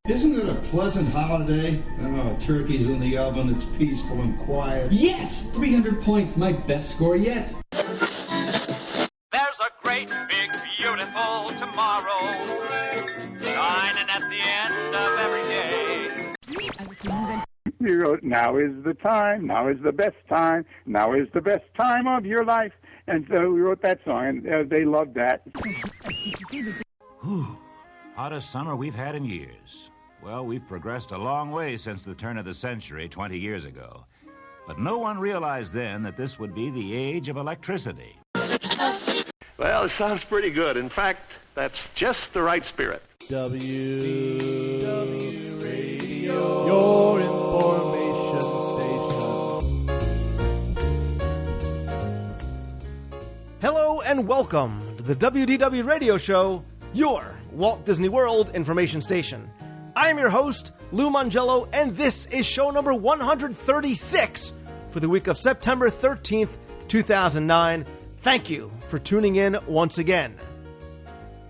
Isn't it a pleasant holiday? Oh, turkey's in the oven, it's peaceful and quiet. Yes! 300 points, my best score yet. There's a great, big, beautiful tomorrow, shining at the end of every day. He wrote, now is the time, now is the best time, now is the best time of your life. And so we wrote that song, and they loved that. Whew. Hottest summer we've had in years. Well, we've progressed a long way since the turn of the century 20 years ago. But no one realized then that this would be the age of electricity. Well, it sounds pretty good. In fact, that's just the right spirit. WDW Radio, your information station. Hello and welcome to the WDW Radio Show, your Walt Disney World information station. I am your host, Lou Mongello, and this is show number 136 for the week of September 13th, 2009. Thank you for tuning in once again.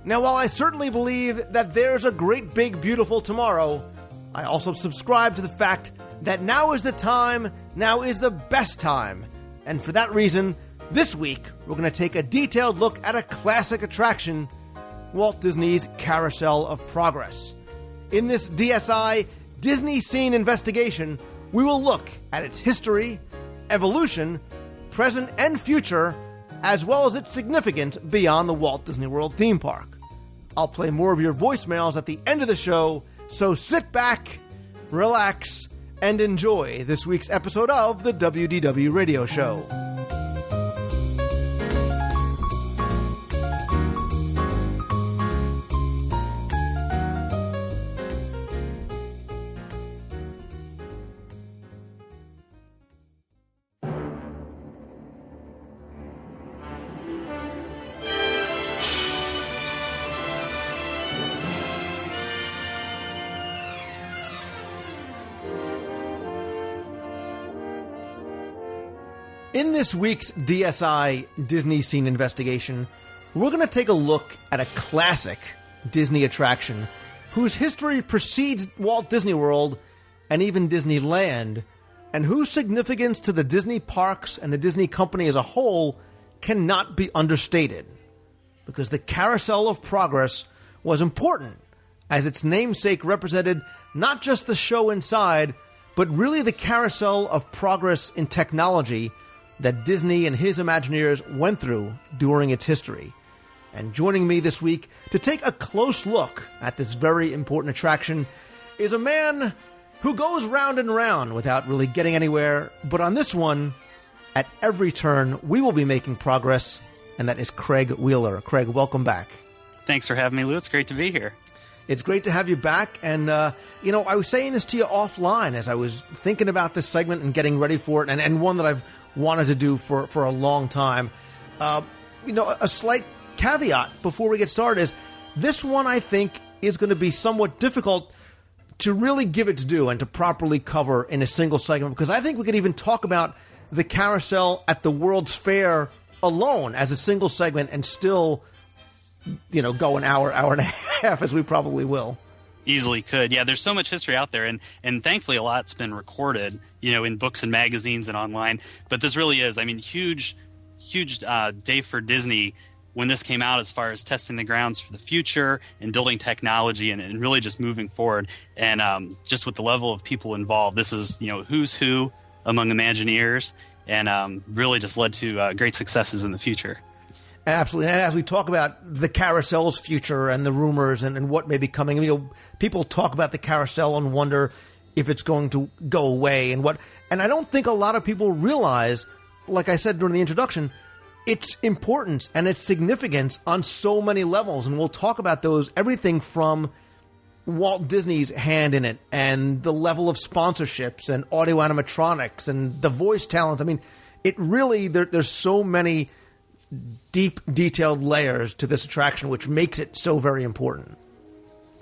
Now, while I certainly believe that there's a great, big, beautiful tomorrow, I also subscribe to the fact that now is the time, now is the best time. And for that reason, this week, we're going to take a detailed look at a classic attraction, Walt Disney's Carousel of Progress. In this DSI Disney Scene Investigation, we will look at its history, evolution, present and future, as well as its significance beyond the Walt Disney World theme park. I'll play more of your voicemails at the end of the show, so sit back, relax, and enjoy this week's episode of the WDW Radio Show. In this week's DSI Disney Scene Investigation, we're going to take a look at a classic Disney attraction whose history precedes Walt Disney World and even Disneyland, and whose significance to the Disney parks and the Disney company as a whole cannot be understated. Because the Carousel of Progress was important, as its namesake represented not just the show inside, but really the carousel of progress in technology that Disney and his Imagineers went through during its history. And joining me this week to take a close look at this very important attraction is a man who goes round and round without really getting anywhere, but on this one, at every turn, we will be making progress, and that is Craig Wheeler. Craig, welcome back. Thanks for having me, Lou. It's great to be here. It's great to have you back, and, I was saying this to you offline as I was thinking about this segment and getting ready for it, and one that I've wanted to do for a long time. A slight caveat before we get started is this one, I think, is going to be somewhat difficult to really give its due and to properly cover in a single segment, because I think we could even talk about the carousel at the World's Fair alone as a single segment and still, go an hour and a half, as we probably will. Easily could. Yeah, there's so much history out there, and thankfully a lot's been recorded, in books and magazines and online. But this really is, huge day for Disney when this came out, as far as testing the grounds for the future and building technology and really just moving forward. And just with the level of people involved, this is, who's who among Imagineers, and really just led to great successes in the future. Absolutely. And as we talk about the carousel's future and the rumors and what may be coming, people talk about the carousel and wonder if it's going to go away and I don't think a lot of people realize, like I said during the introduction, its importance and its significance on so many levels. And we'll talk about those, everything from Walt Disney's hand in it and the level of sponsorships and audio animatronics and the voice talent. It really, there's so many deep, detailed layers to this attraction, which makes it so very important.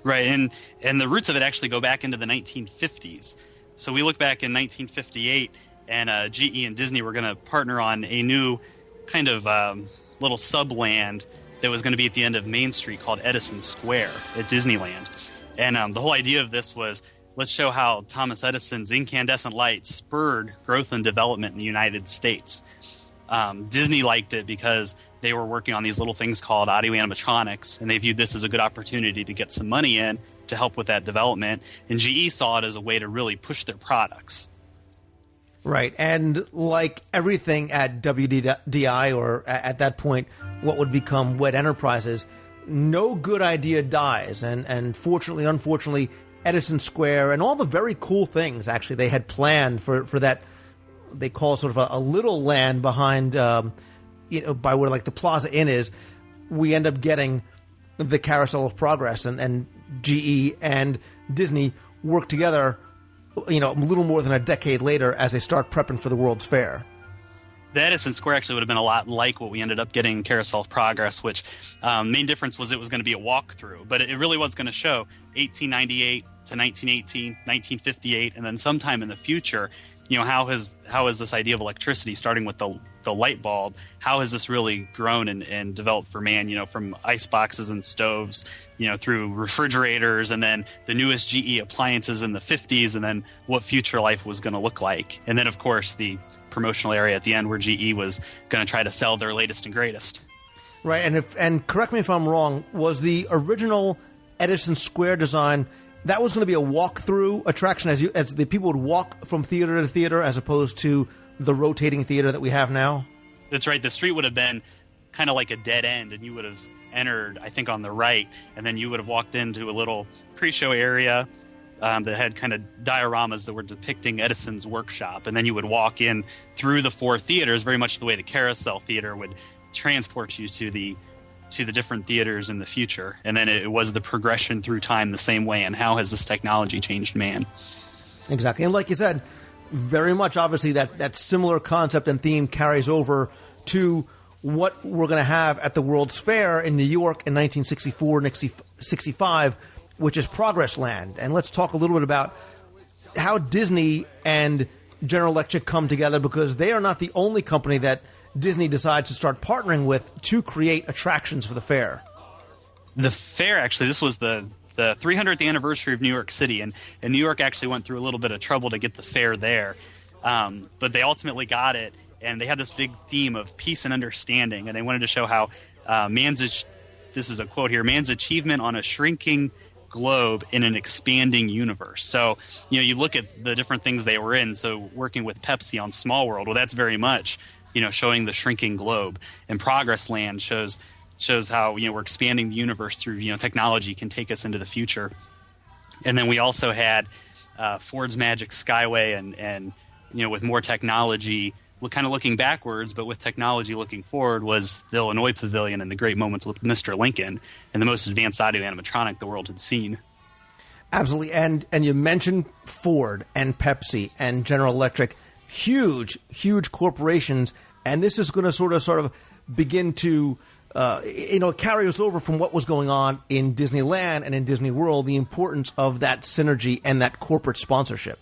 Right, and the roots of it actually go back into the 1950s. So we look back in 1958, and GE and Disney were going to partner on a new kind of little subland that was going to be at the end of Main Street called Edison Square at Disneyland. And the whole idea of this was, let's show how Thomas Edison's incandescent light spurred growth and development in the United States. Disney liked it because they were working on these little things called audio animatronics, and they viewed this as a good opportunity to get some money in to help with that development. And GE saw it as a way to really push their products. Right, and like everything at WDI, or at that point, what would become WED Enterprises, no good idea dies. And fortunately, unfortunately, Edison Square and all the very cool things, actually, they had planned for that, they call sort of a little land behind, by where like the Plaza Inn is, we end up getting the Carousel of Progress, and GE and Disney work together, a little more than a decade later as they start prepping for the World's Fair. The Edison Square actually would have been a lot like what we ended up getting Carousel of Progress, which main difference was it was going to be a walkthrough, but it really was going to show 1898 to 1918, 1958, and then sometime in the future, how has this idea of electricity, starting with the light bulb, how has this really grown and developed for man, from ice boxes and stoves, through refrigerators, and then the newest GE appliances in the 50s, and then what future life was going to look like. And then, of course, the promotional area at the end where GE was going to try to sell their latest and greatest. Right, and correct me if I'm wrong, was the original Edison Square design, that was going to be a walk-through attraction as the people would walk from theater to theater, as opposed to the rotating theater that we have now? That's right. The street would have been kind of like a dead end, and you would have entered, I think, on the right, and then you would have walked into a little pre-show area that had kind of dioramas that were depicting Edison's workshop, and then you would walk in through the four theaters, very much the way the Carousel Theater would transport you to the different theaters in the future. And then it was the progression through time the same way, and how has this technology changed man? Exactly. And like you said, very much obviously that similar concept and theme carries over to what we're going to have at the World's Fair in New York in 1964 and 65, which is Progress Land. And let's talk a little bit about how Disney and General Electric come together, because they are not the only company that Disney decides to start partnering with to create attractions for the fair. The fair, actually, this was the 300th anniversary of New York City, and New York actually went through a little bit of trouble to get the fair there. But they ultimately got it, and they had this big theme of peace and understanding, and they wanted to show how this is a quote here, man's achievement on a shrinking globe in an expanding universe. So, you look at the different things they were in, so working with Pepsi on Small World, well, that's very much, showing the shrinking globe. And Progress Land shows how, we're expanding the universe through, technology can take us into the future. And then we also had Ford's Magic Skyway and with more technology, kind of looking backwards, but with technology looking forward, was the Illinois Pavilion and the great moments with Mr. Lincoln and the most advanced audio animatronic the world had seen. Absolutely. And you mentioned Ford and Pepsi and General Electric, huge corporations, and this is going to sort of begin to carry us over from what was going on in Disneyland and in Disney World, the importance of that synergy and that corporate sponsorship.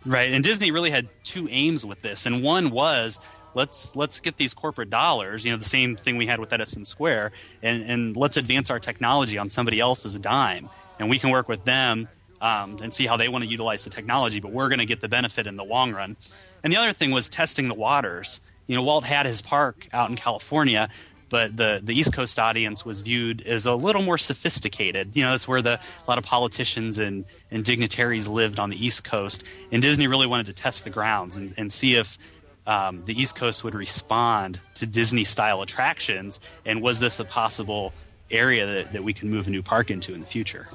Right, and Disney really had two aims with this, and one was let's get these corporate dollars, the same thing we had with Edison Square, and let's advance our technology on somebody else's dime, and we can work with them and see how they want to utilize the technology, but we're going to get the benefit in the long run. And the other thing was testing the waters. Walt had his park out in California, but the East Coast audience was viewed as a little more sophisticated. That's where a lot of politicians and dignitaries lived on the East Coast. And Disney really wanted to test the grounds and see if the East Coast would respond to Disney-style attractions, and was this a possible area that we can move a new park into in the future.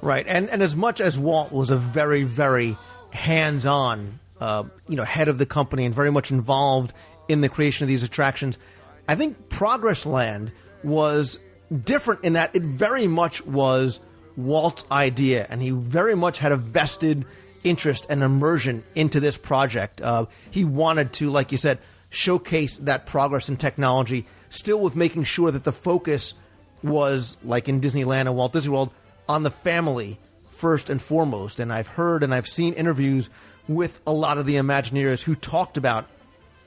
Right, and as much as Walt was a very, very hands-on head of the company and very much involved in the creation of these attractions, I think Progress Land was different in that it very much was Walt's idea, and he very much had a vested interest and immersion into this project. He wanted to, like you said, showcase that progress in technology, still with making sure that the focus was, like in Disneyland and Walt Disney World, on the family first and foremost. And I've heard and I've seen interviews with a lot of the Imagineers who talked about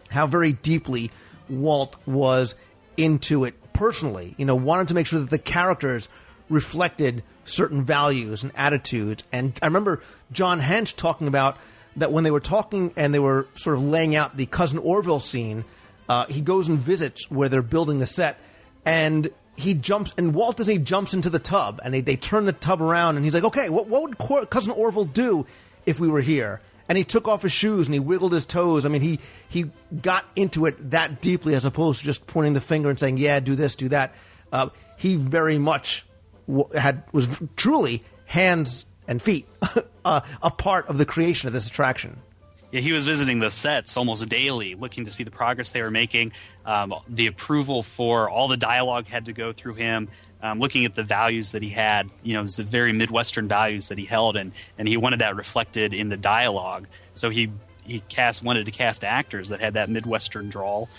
how very deeply Walt was into it personally, wanted to make sure that the characters reflected certain values and attitudes. And I remember John Hench talking about that when they were talking and they were sort of laying out the Cousin Orville scene, he goes and visits where they're building the set, and Walt Disney jumps into the tub, and they turn the tub around, and he's like, okay, what would Cousin Orville do if we were here? And he took off his shoes, and he wiggled his toes. I mean, he got into it that deeply, as opposed to just pointing the finger and saying, yeah, do this, do that. He very much was truly hands and feet a part of the creation of this attraction. Yeah, he was visiting the sets almost daily, looking to see the progress they were making. The approval for all the dialogue had to go through him. Looking at the values that he had, it was the very Midwestern values that he held, and he wanted that reflected in the dialogue. So he wanted to cast actors that had that Midwestern drawl.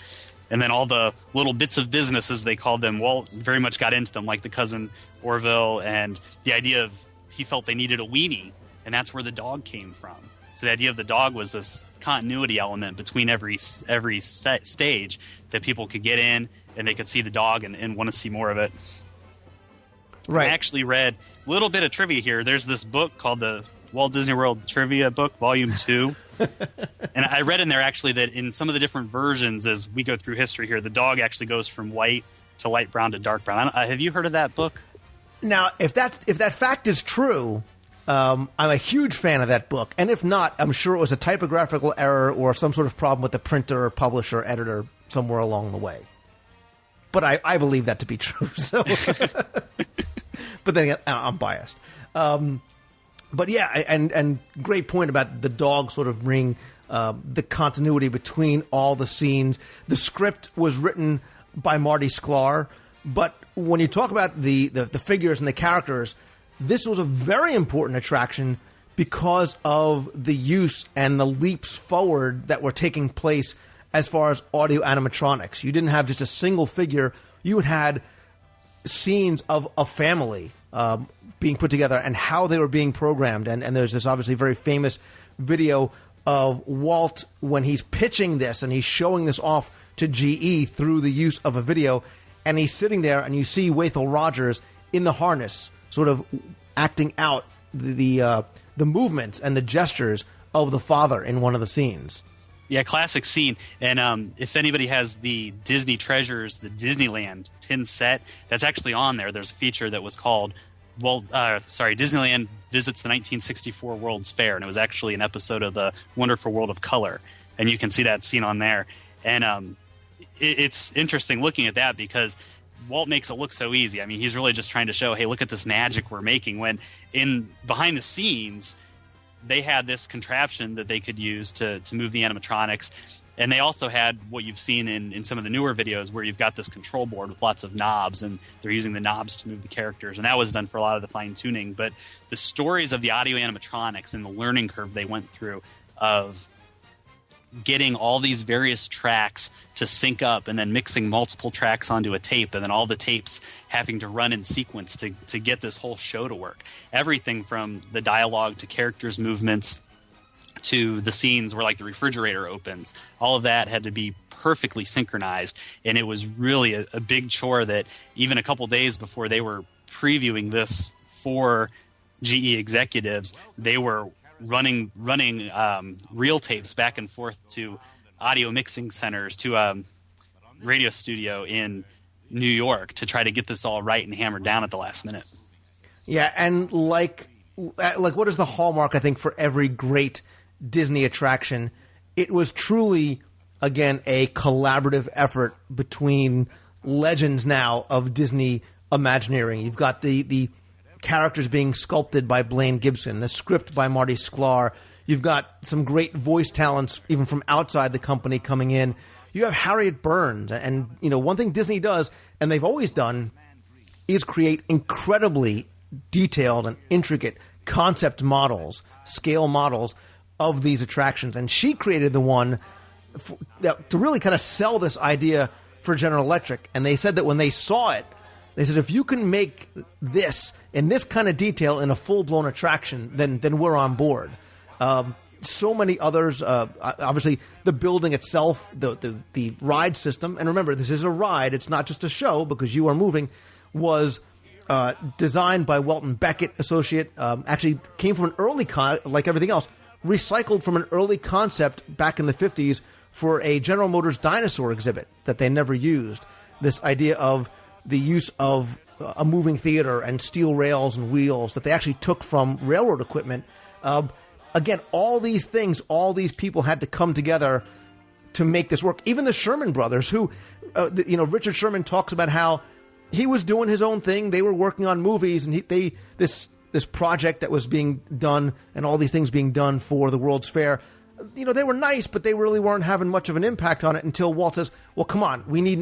And then all the little bits of business, as they called them, Walt very much got into them, like the Cousin Orville, and the idea of he felt they needed a weenie, and that's where the dog came from. So the idea of the dog was this continuity element between every stage that people could get in and they could see the dog and want to see more of it. Right. I actually read a little bit of trivia here. There's this book called the Walt Disney World Trivia Book, Volume 2. And I read in there actually that in some of the different versions, as we go through history here, the dog actually goes from white to light brown to dark brown. Have you heard of that book? Now, if that fact is true, I'm a huge fan of that book. And if not, I'm sure it was a typographical error or some sort of problem with the printer, publisher, editor somewhere along the way. But I believe that to be true. So, but then again, I'm biased. But yeah, and great point about the dog sort of bring the continuity between all the scenes. The script was written by Marty Sklar, but when you talk about the figures and the characters, this was a very important attraction because of the use and the leaps forward that were taking place as far as audio animatronics. You didn't have just a single figure. You had scenes of a family being put together and how they were being programmed. And there's this obviously very famous video of Walt when he's pitching this and he's showing this off to GE through the use of a video. And he's sitting there and you see Wathel Rogers in the harness sort of acting out the movements and the gestures of the father in one of the scenes. Yeah, classic scene. And if anybody has the Disney Treasures, the Disneyland tin set, that's actually on there. There's a feature that was called Disneyland Visits the 1964 World's Fair, and it was actually an episode of the Wonderful World of Color. And you can see that scene on there. And it's interesting looking at that because Walt makes it look so easy. I mean, he's really just trying to show, hey, look at this magic we're making, when behind the scenes they had this contraption that they could use to move the animatronics. And they also had what you've seen in some of the newer videos where you've got this control board with lots of knobs, and they're using the knobs to move the characters. And that was done for a lot of the fine-tuning. But the stories of the audio animatronics and the learning curve they went through of getting all these various tracks to sync up and then mixing multiple tracks onto a tape and then all the tapes having to run in sequence to get this whole show to work. Everything from the dialogue to characters' movements to the scenes where like the refrigerator opens, all of that had to be perfectly synchronized. And it was really a big chore that even a couple days before they were previewing this for GE executives, they were running reel tapes back and forth to audio mixing centers, to a radio studio in New York to try to get this all right and hammered down at the last minute. Yeah, and like what is the hallmark, I think, for every great Disney attraction? It was truly, again, a collaborative effort between legends now of Disney Imagineering. You've got the characters being sculpted by Blaine Gibson, the script by Marty Sklar. You've got some great voice talents even from outside the company coming in. You have Harriet Burns, and one thing Disney does, and they've always done, is create incredibly detailed and intricate concept models, scale models of these attractions. And she created the one to really kind of sell this idea for General Electric. And they said that when they saw it, they said, if you can make this in this kind of detail in a full-blown attraction, then we're on board. So many others, obviously the building itself, the ride system, and remember, this is a ride, it's not just a show because you are moving, was designed by Walt and Beckett, associate, actually came from an early, like everything else, recycled from an early concept back in the 50s for a General Motors dinosaur exhibit that they never used. This idea of the use of a moving theater and steel rails and wheels that they actually took from railroad equipment. Again, all these things, all these people had to come together to make this work. Even the Sherman brothers, who, Richard Sherman talks about how he was doing his own thing. They were working on movies, and this project that was being done and all these things being done for the World's Fair, they were nice, but they really weren't having much of an impact on it until Walt says, well, come on, we need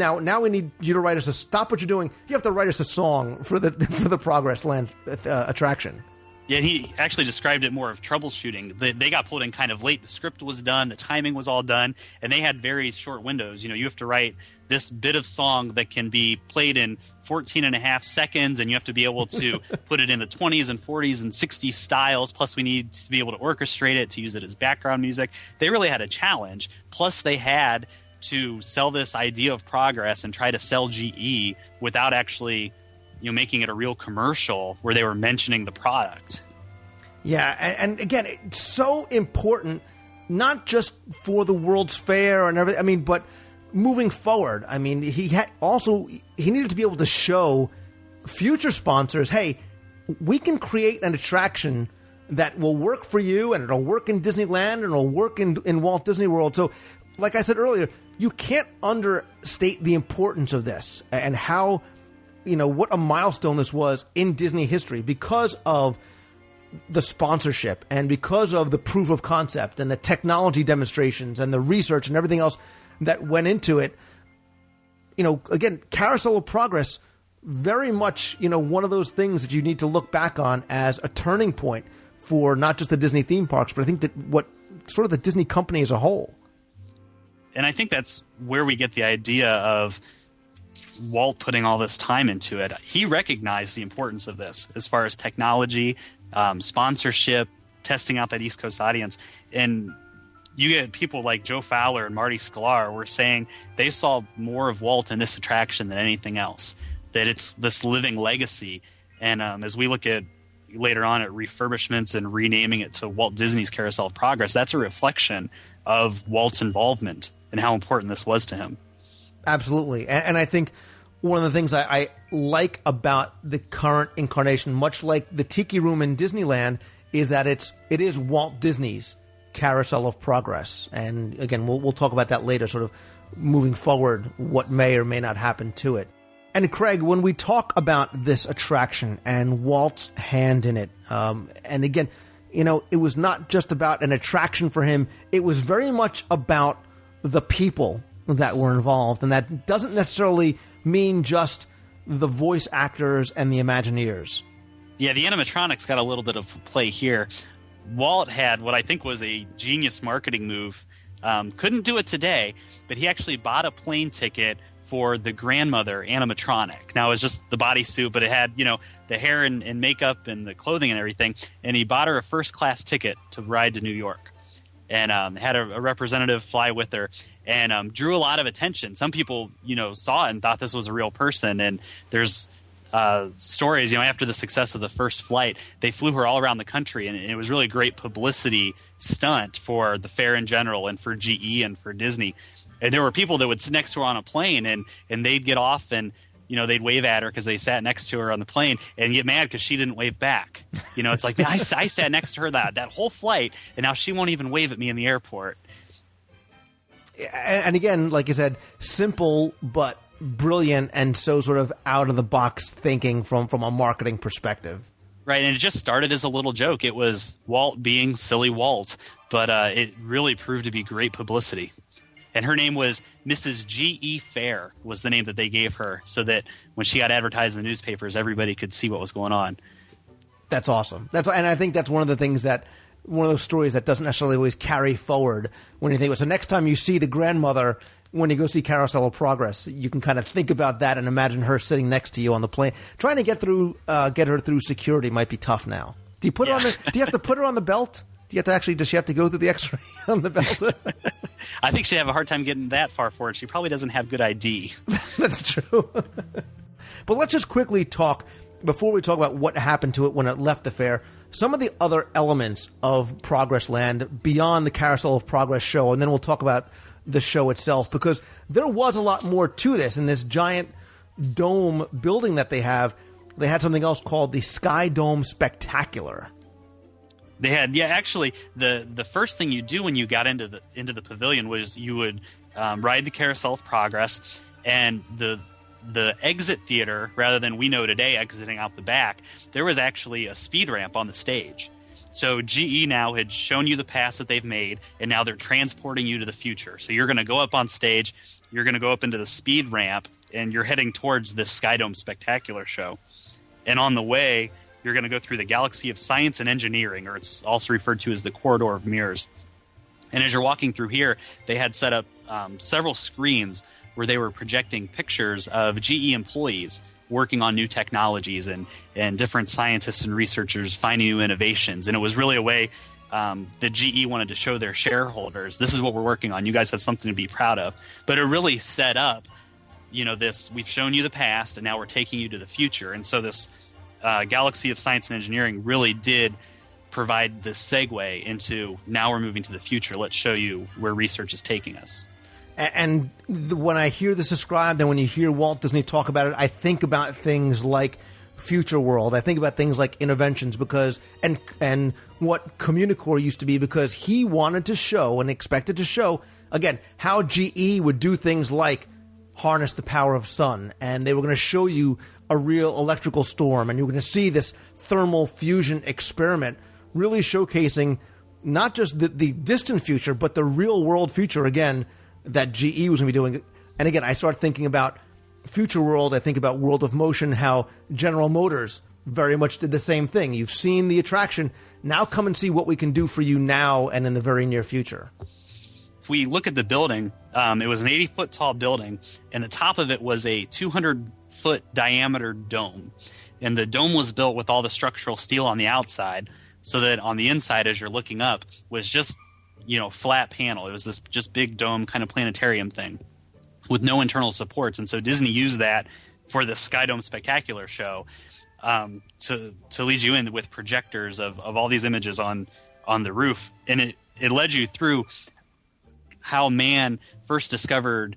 you to write us stop what you're doing. You have to write us a song for the Progress Land attraction. Yeah, he actually described it more of troubleshooting. They got pulled in kind of late. The script was done. The timing was all done. And they had very short windows. You have to write this bit of song that can be played in 14 and a half seconds, and you have to be able to put it in the 20s and 40s and 60s styles. Plus, we need to be able to orchestrate it, to use it as background music. They really had a challenge. Plus, they had to sell this idea of Progress and try to sell GE without actually making it a real commercial where they were mentioning the product. Yeah, and again, it's so important, not just for the World's Fair and everything, but moving forward. he needed to be able to show future sponsors, hey, we can create an attraction that will work for you, and it'll work in Disneyland, and it'll work in Walt Disney World. So, like I said earlier, you can't understate the importance of this and how, what a milestone this was in Disney history because of the sponsorship and because of the proof of concept and the technology demonstrations and the research and everything else that went into it. Again, Carousel of Progress, very much, one of those things that you need to look back on as a turning point for not just the Disney theme parks, but I think that what sort of the Disney company as a whole. And I think that's where we get the idea of Walt putting all this time into it. He recognized the importance of this as far as technology, sponsorship, testing out that East Coast audience. And you get people like Joe Fowler and Marty Sklar were saying they saw more of Walt in this attraction than anything else, that it's this living legacy. And as we look at later on at refurbishments and renaming it to Walt Disney's Carousel of Progress, that's a reflection of Walt's involvement and how important this was to him. Absolutely. And I think one of the things I like about the current incarnation, much like the Tiki Room in Disneyland, is that it is Walt Disney's Carousel of Progress. And again, we'll talk about that later, sort of moving forward, what may or may not happen to it. And Craig, when we talk about this attraction and Walt's hand in it, and again, it was not just about an attraction for him, it was very much about the people that were involved. And that doesn't necessarily mean just the voice actors and the Imagineers. Yeah, the animatronics got a little bit of play here. Walt had what I think was a genius marketing move. Couldn't do it today, but he actually bought a plane ticket for the grandmother animatronic. Now, it was just the bodysuit, but it had, the hair and makeup and the clothing and everything. And he bought her a first-class ticket to ride to New York. And had a representative fly with her, and drew a lot of attention. Some people, saw it and thought this was a real person. And there's stories, after the success of the first flight, they flew her all around the country, and it was really a great publicity stunt for the fair in general and for GE and for Disney. And there were people that would sit next to her on a plane, and they'd get off and they'd wave at her because they sat next to her on the plane and get mad because she didn't wave back. It's like, I sat next to her that whole flight, and now she won't even wave at me in the airport. And again, like you said, simple but brilliant, and so sort of out of the box thinking from a marketing perspective. Right, and it just started as a little joke. It was Walt being silly Walt, but it really proved to be great publicity. And her name was Mrs. G.E. Fair, was the name that they gave her, so that when she got advertised in the newspapers, everybody could see what was going on. That's awesome. And I think that's one of the things one of those stories that doesn't necessarily always carry forward when you think. So next time you see the grandmother, when you go see Carousel of Progress, you can kind of think about that and imagine her sitting next to you on the plane. Trying to get her through security might be tough now. Do you do you have to put her on the belt? Does she have to go through the X-ray on the belt? I think she'd have a hard time getting that far forward. She probably doesn't have good ID. That's true. But let's just quickly talk before we talk about what happened to it when it left the fair, some of the other elements of Progress Land beyond the Carousel of Progress show, and then we'll talk about the show itself, because there was a lot more to this. In this giant dome building that they have, they had something else called the Sky Dome Spectacular. They had, actually, the first thing you do when you got into the pavilion was you would ride the Carousel of Progress, and the exit theater, rather than we know today exiting out the back, there was actually a speed ramp on the stage. So GE now had shown you the pass that they've made, and now they're transporting you to the future. So you're going to go up on stage, you're going to go up into the speed ramp, and you're heading towards this Sky Dome Spectacular show. And on the way, you're going to go through the Galaxy of Science and Engineering, or it's also referred to as the Corridor of Mirrors. And as you're walking through here, they had set up several screens where they were projecting pictures of GE employees working on new technologies and different scientists and researchers finding new innovations. And it was really a way that GE wanted to show their shareholders, this is what we're working on. You guys have something to be proud of. But it really set up, this, we've shown you the past, and now we're taking you to the future. And so this Galaxy of Science and Engineering really did provide this segue into, now we're moving to the future. Let's show you where research is taking us. And when I hear this described, and when you hear Walt Disney talk about it, I think about things like Future World. I think about things like Interventions, because and what Communicore used to be, because he wanted to show and expected to show, again, how GE would do things like harness the power of sun, and they were going to show you a real electrical storm, and you were going to see this thermal fusion experiment, really showcasing not just the distant future, but the real world future, again, that GE was going to be doing. And again, I start thinking about Future World, I think about World of Motion, how General Motors very much did the same thing. You've seen the attraction, now come and see what we can do for you now and in the very near future. If we look at the building, it was an 80-foot tall building, and the top of it was a 200-foot diameter dome. And the dome was built with all the structural steel on the outside, so that on the inside, as you're looking up, was just flat panel. It was this just big dome kind of planetarium thing with no internal supports. And so Disney used that for the Sky Dome Spectacular show to lead you in with projectors of all these images on the roof. And it led you through how man first discovered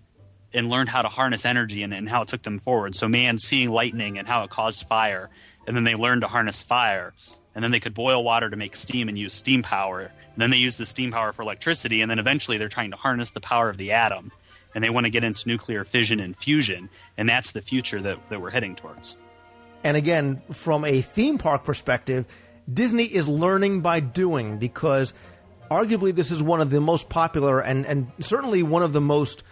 and learned how to harness energy and how it took them forward. So man seeing lightning and how it caused fire. And then they learned to harness fire. And then they could boil water to make steam and use steam power. And then they use the steam power for electricity. And then eventually they're trying to harness the power of the atom. And they want to get into nuclear fission and fusion. And that's the future that we're heading towards. And again, from a theme park perspective, Disney is learning by doing, because arguably this is one of the most popular and certainly one of the most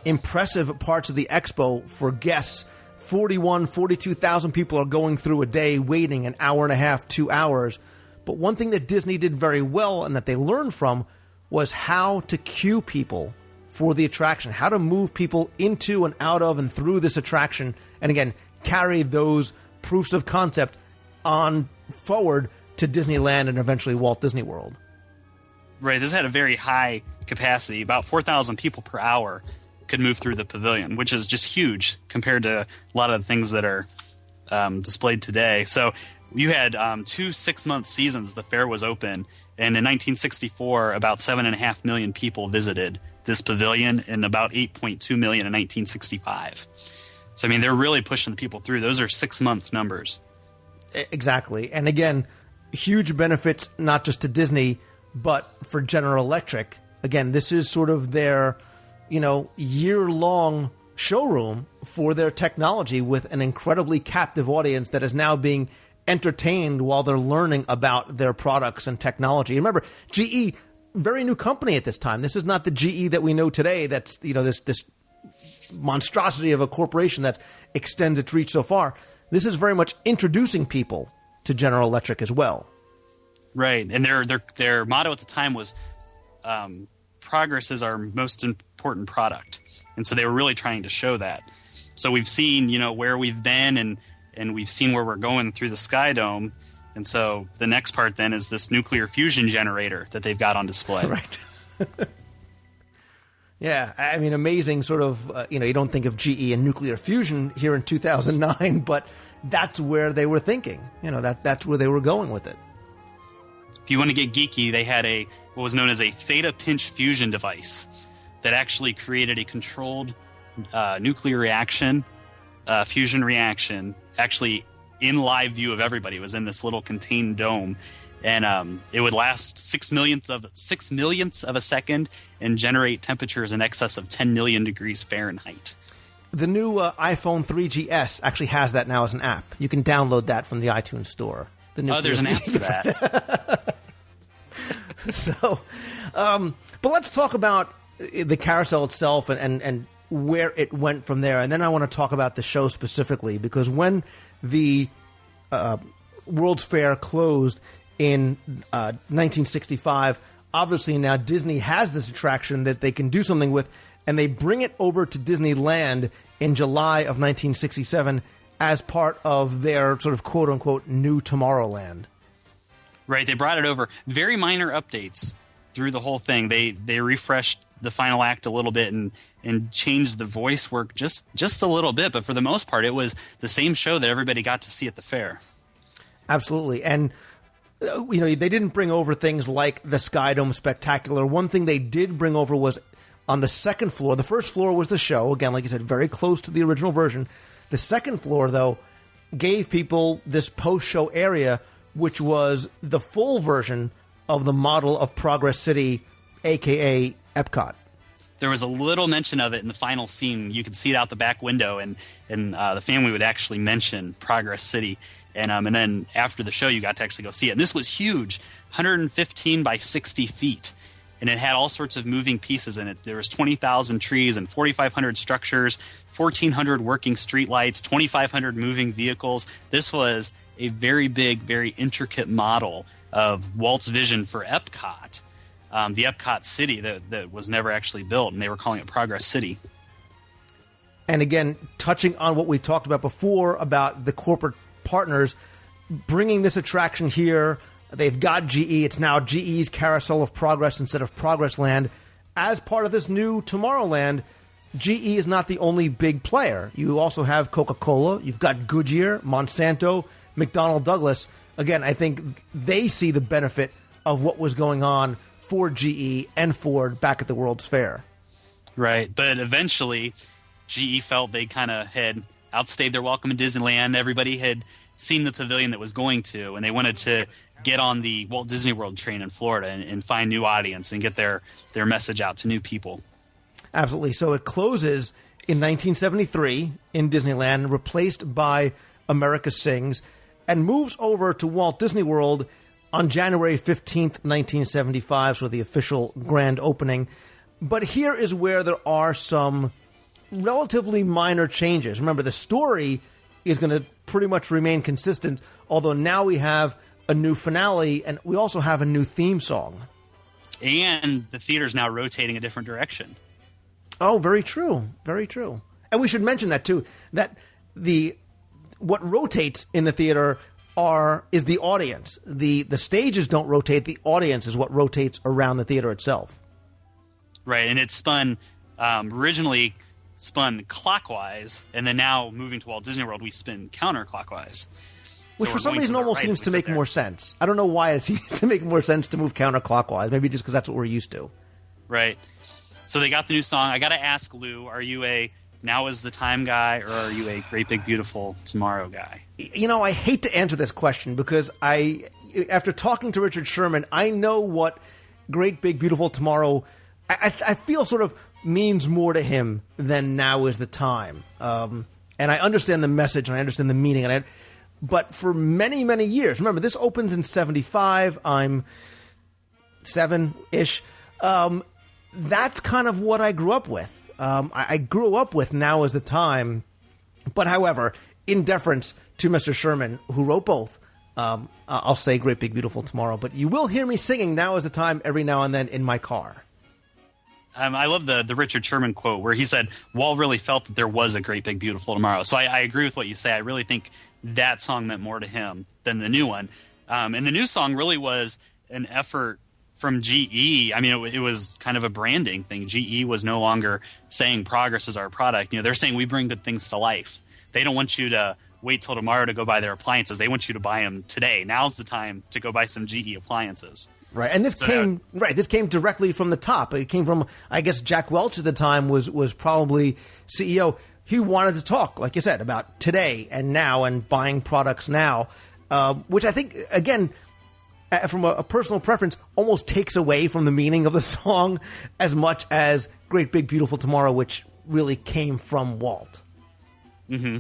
impressive parts of the expo for guests. 42,000 people are going through a day, waiting an hour and a half, 2 hours. But one thing that Disney did very well and that they learned from was how to cue people for the attraction, how to move people into and out of and through this attraction, and again, carry those proofs of concept on forward to Disneyland and eventually Walt Disney World. Right, this had a very high capacity, about 4,000 people per hour could move through the pavilion, which is just huge compared to a lot of the things that are displayed today. So you had 2 6-month seasons the fair was open, and in 1964 about 7.5 million people visited this pavilion, and about 8.2 million in 1965. So I mean, they're really pushing the people through. Those are 6-month numbers. Exactly. And again, huge benefits not just to Disney but for General Electric. Again, this is sort of their year-long showroom for their technology, with an incredibly captive audience that is now being entertained while they're learning about their products and technology. Remember, GE, very new company at this time. This is not the GE that we know today. That's this monstrosity of a corporation that extends its reach so far. This is very much introducing people to General Electric as well. Right, and their motto at the time was progress is our most important product. And so they were really trying to show that. So we've seen, where we've been and we've seen where we're going through the Sky Dome. And so the next part then is this nuclear fusion generator that they've got on display. Right. Yeah, I mean, amazing sort of, you don't think of GE and nuclear fusion here in 2009, but that's where they were thinking. That's where they were going with it. If you want to get geeky, they had what was known as a theta pinch fusion device that actually created a controlled nuclear reaction, fusion reaction, actually in live view of everybody. It was in this little contained dome, and it would last 6 millionths of a second and generate temperatures in excess of 10 million degrees Fahrenheit. The new iPhone 3GS actually has that now as an app. You can download that from the iTunes store. There's an app for that. So, but let's talk about the carousel itself and where it went from there. And then I want to talk about the show specifically, because when the World's Fair closed in 1965, obviously now Disney has this attraction that they can do something with, and they bring it over to Disneyland in July of 1967 as part of their sort of quote-unquote new Tomorrowland. Right, they brought it over. Very minor updates through the whole thing. They refreshed the final act a little bit and changed the voice work just a little bit, but for the most part, it was the same show that everybody got to see at the fair. Absolutely, and they didn't bring over things like the Sky Dome Spectacular. One thing they did bring over was on the second floor. The first floor was the show, again, like you said, very close to the original version. The second floor, though, gave people this post-show area, which was the full version of the model of Progress City, a.k.a. Epcot. There was a little mention of it in the final scene. You could see it out the back window, and the family would actually mention Progress City. And then after the show, you got to actually go see it. And this was huge, 115 by 60 feet. And it had all sorts of moving pieces in it. There was 20,000 trees and 4,500 structures, 1,400 working streetlights, 2,500 moving vehicles. This was a very big, very intricate model of Walt's vision for Epcot, the Epcot city that was never actually built, and they were calling it Progress City. And again, touching on what we talked about before about the corporate partners bringing this attraction here. They've got GE. It's now GE's Carousel of Progress instead of Progress Land. As part of this new Tomorrowland, GE is not the only big player. You also have Coca-Cola. You've got Goodyear, Monsanto, McDonnell Douglas. Again, I think they see the benefit of what was going on for GE and Ford back at the World's Fair. Right, but eventually GE felt they kind of had outstayed their welcome in Disneyland. Everybody had seen the pavilion that was going to, and they wanted to get on the Walt Disney World train in Florida and find new audience and get their message out to new people. Absolutely. So it closes in 1973 in Disneyland, replaced by America Sings, and moves over to Walt Disney World on January 15th, 1975, so the official grand opening. But here is where there are some relatively minor changes. Remember, the story is going to pretty much remain consistent, although now we have a new finale, and we also have a new theme song. And the theater's now rotating a different direction. Oh, very true. Very true. And we should mention that, too, that what rotates in the theater is the audience. The stages don't rotate. The audience is what rotates around the theater itself. Right, and it originally spun clockwise, and then now moving to Walt Disney World, we spin counterclockwise. Which for some reason almost seems to make more sense. I don't know why it seems to make more sense to move counterclockwise. Maybe just because that's what we're used to. Right. So they got the new song. I got to ask, Lou, are you a Now Is the Time guy, or are you a Great Big Beautiful Tomorrow guy? I hate to answer this question because after talking to Richard Sherman, I know what Great Big Beautiful Tomorrow, I feel sort of means more to him than Now Is the Time. And I understand the message and I understand the meaning. But for many, many years, remember, this opens in 75. I'm 7-ish. That's kind of what I grew up with. I grew up with Now Is the Time. But however, in deference to Mr. Sherman, who wrote both, I'll say Great Big Beautiful Tomorrow. But you will hear me singing Now Is the Time every now and then in my car. I love the Richard Sherman quote where he said, Walt really felt that there was a Great Big Beautiful Tomorrow. So I agree with what you say. I really think that song meant more to him than the new one. And the new song really was an effort from GE. I mean, it was kind of a branding thing. GE was no longer saying progress is our product. They're saying we bring good things to life. They don't want you to wait till tomorrow to go buy their appliances. They want you to buy them today. Now's the time to go buy some GE appliances. Right, and this came directly from the top. It came from, I guess, Jack Welch at the time was probably CEO. He wanted to talk, like you said, about today and now and buying products now, which I think, again, from a personal preference, almost takes away from the meaning of the song as much as Great Big Beautiful Tomorrow, which really came from Walt. Mm-hmm.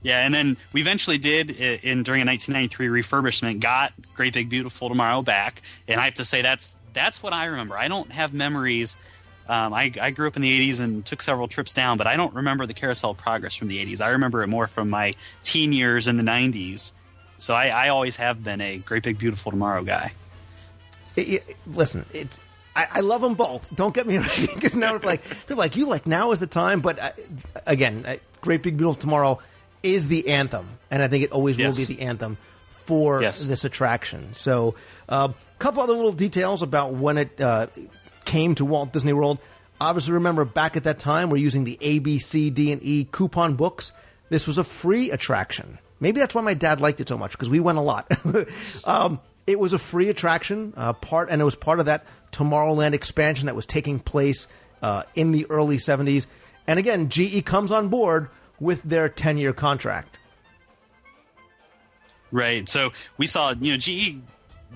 Yeah, and then we eventually did, during a 1993 refurbishment, got Great Big Beautiful Tomorrow back. And I have to say, that's what I remember. I don't have memories. I grew up in the 80s and took several trips down, but I don't remember the Carousel of Progress from the 80s. I remember it more from my teen years in the 90s. So I always have been a Great Big Beautiful Tomorrow guy. Listen, I love them both. Don't get me wrong, because now it's like people are like, you like Now Is the Time, but again, Great Big Beautiful Tomorrow is the anthem, and I think it always will be the anthem for this attraction. So, a couple other little details about when it came to Walt Disney World. Obviously, remember back at that time, we're using the A, B, C, D, and E coupon books. This was a free attraction. Maybe that's why my dad liked it so much, because we went a lot. It was a free attraction, and it was part of that Tomorrowland expansion that was taking place in the early 70s. And again, GE comes on board with their 10-year contract. Right. So we saw, GE,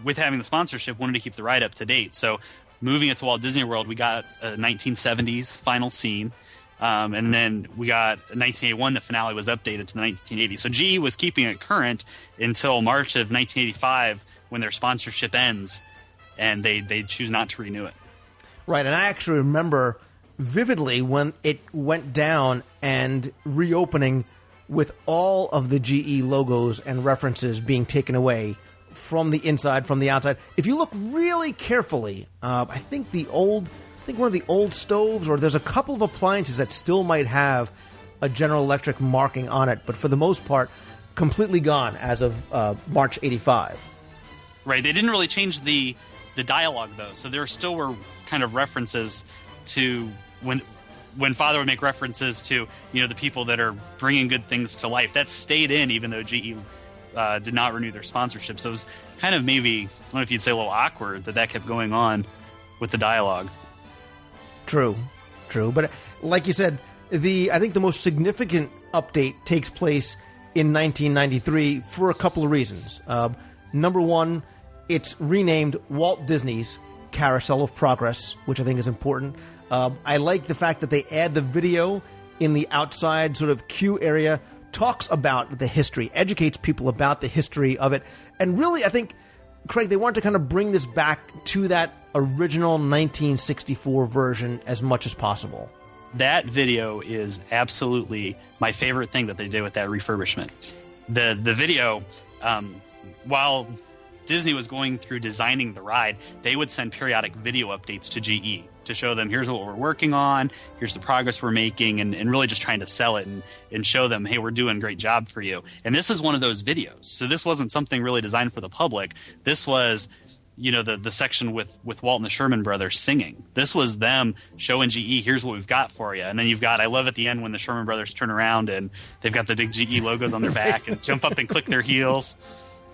with having the sponsorship, wanted to keep the ride up to date. So moving it to Walt Disney World, we got a 1970s final scene. And then we got 1981, the finale was updated to the 1980s. So GE was keeping it current until March of 1985 when their sponsorship ends, and they choose not to renew it. Right, and I actually remember vividly when it went down and reopening with all of the GE logos and references being taken away from the inside, from the outside. If you look really carefully, I think one of the old stoves, or there's a couple of appliances that still might have a General Electric marking on it, but for the most part, completely gone as of March 85. Right, they didn't really change the dialogue, though, so there still were kind of references to when Father would make references to, the people that are bringing good things to life. That stayed in, even though GE did not renew their sponsorship. So it was kind of maybe, I don't know if you'd say a little awkward that kept going on with the dialogue. True. But like you said, I think the most significant update takes place in 1993 for a couple of reasons. Number one, it's renamed Walt Disney's Carousel of Progress, which I think is important. I like the fact that they add the video in the outside sort of queue area, talks about the history, educates people about the history of it. And really, I think, Craig, they wanted to kind of bring this back to that original 1964 version as much as possible. That video is absolutely my favorite thing that they did with that refurbishment. The video, while Disney was going through designing the ride, they would send periodic video updates to GE to show them, here's what we're working on, here's the progress we're making, and really just trying to sell it and show them, hey, we're doing a great job for you. And this is one of those videos. So this wasn't something really designed for the public. This was, the section with Walt and the Sherman Brothers singing. This was them showing GE, here's what we've got for you. And then I love at the end when the Sherman Brothers turn around and they've got the big GE logos on their back and jump up and click their heels.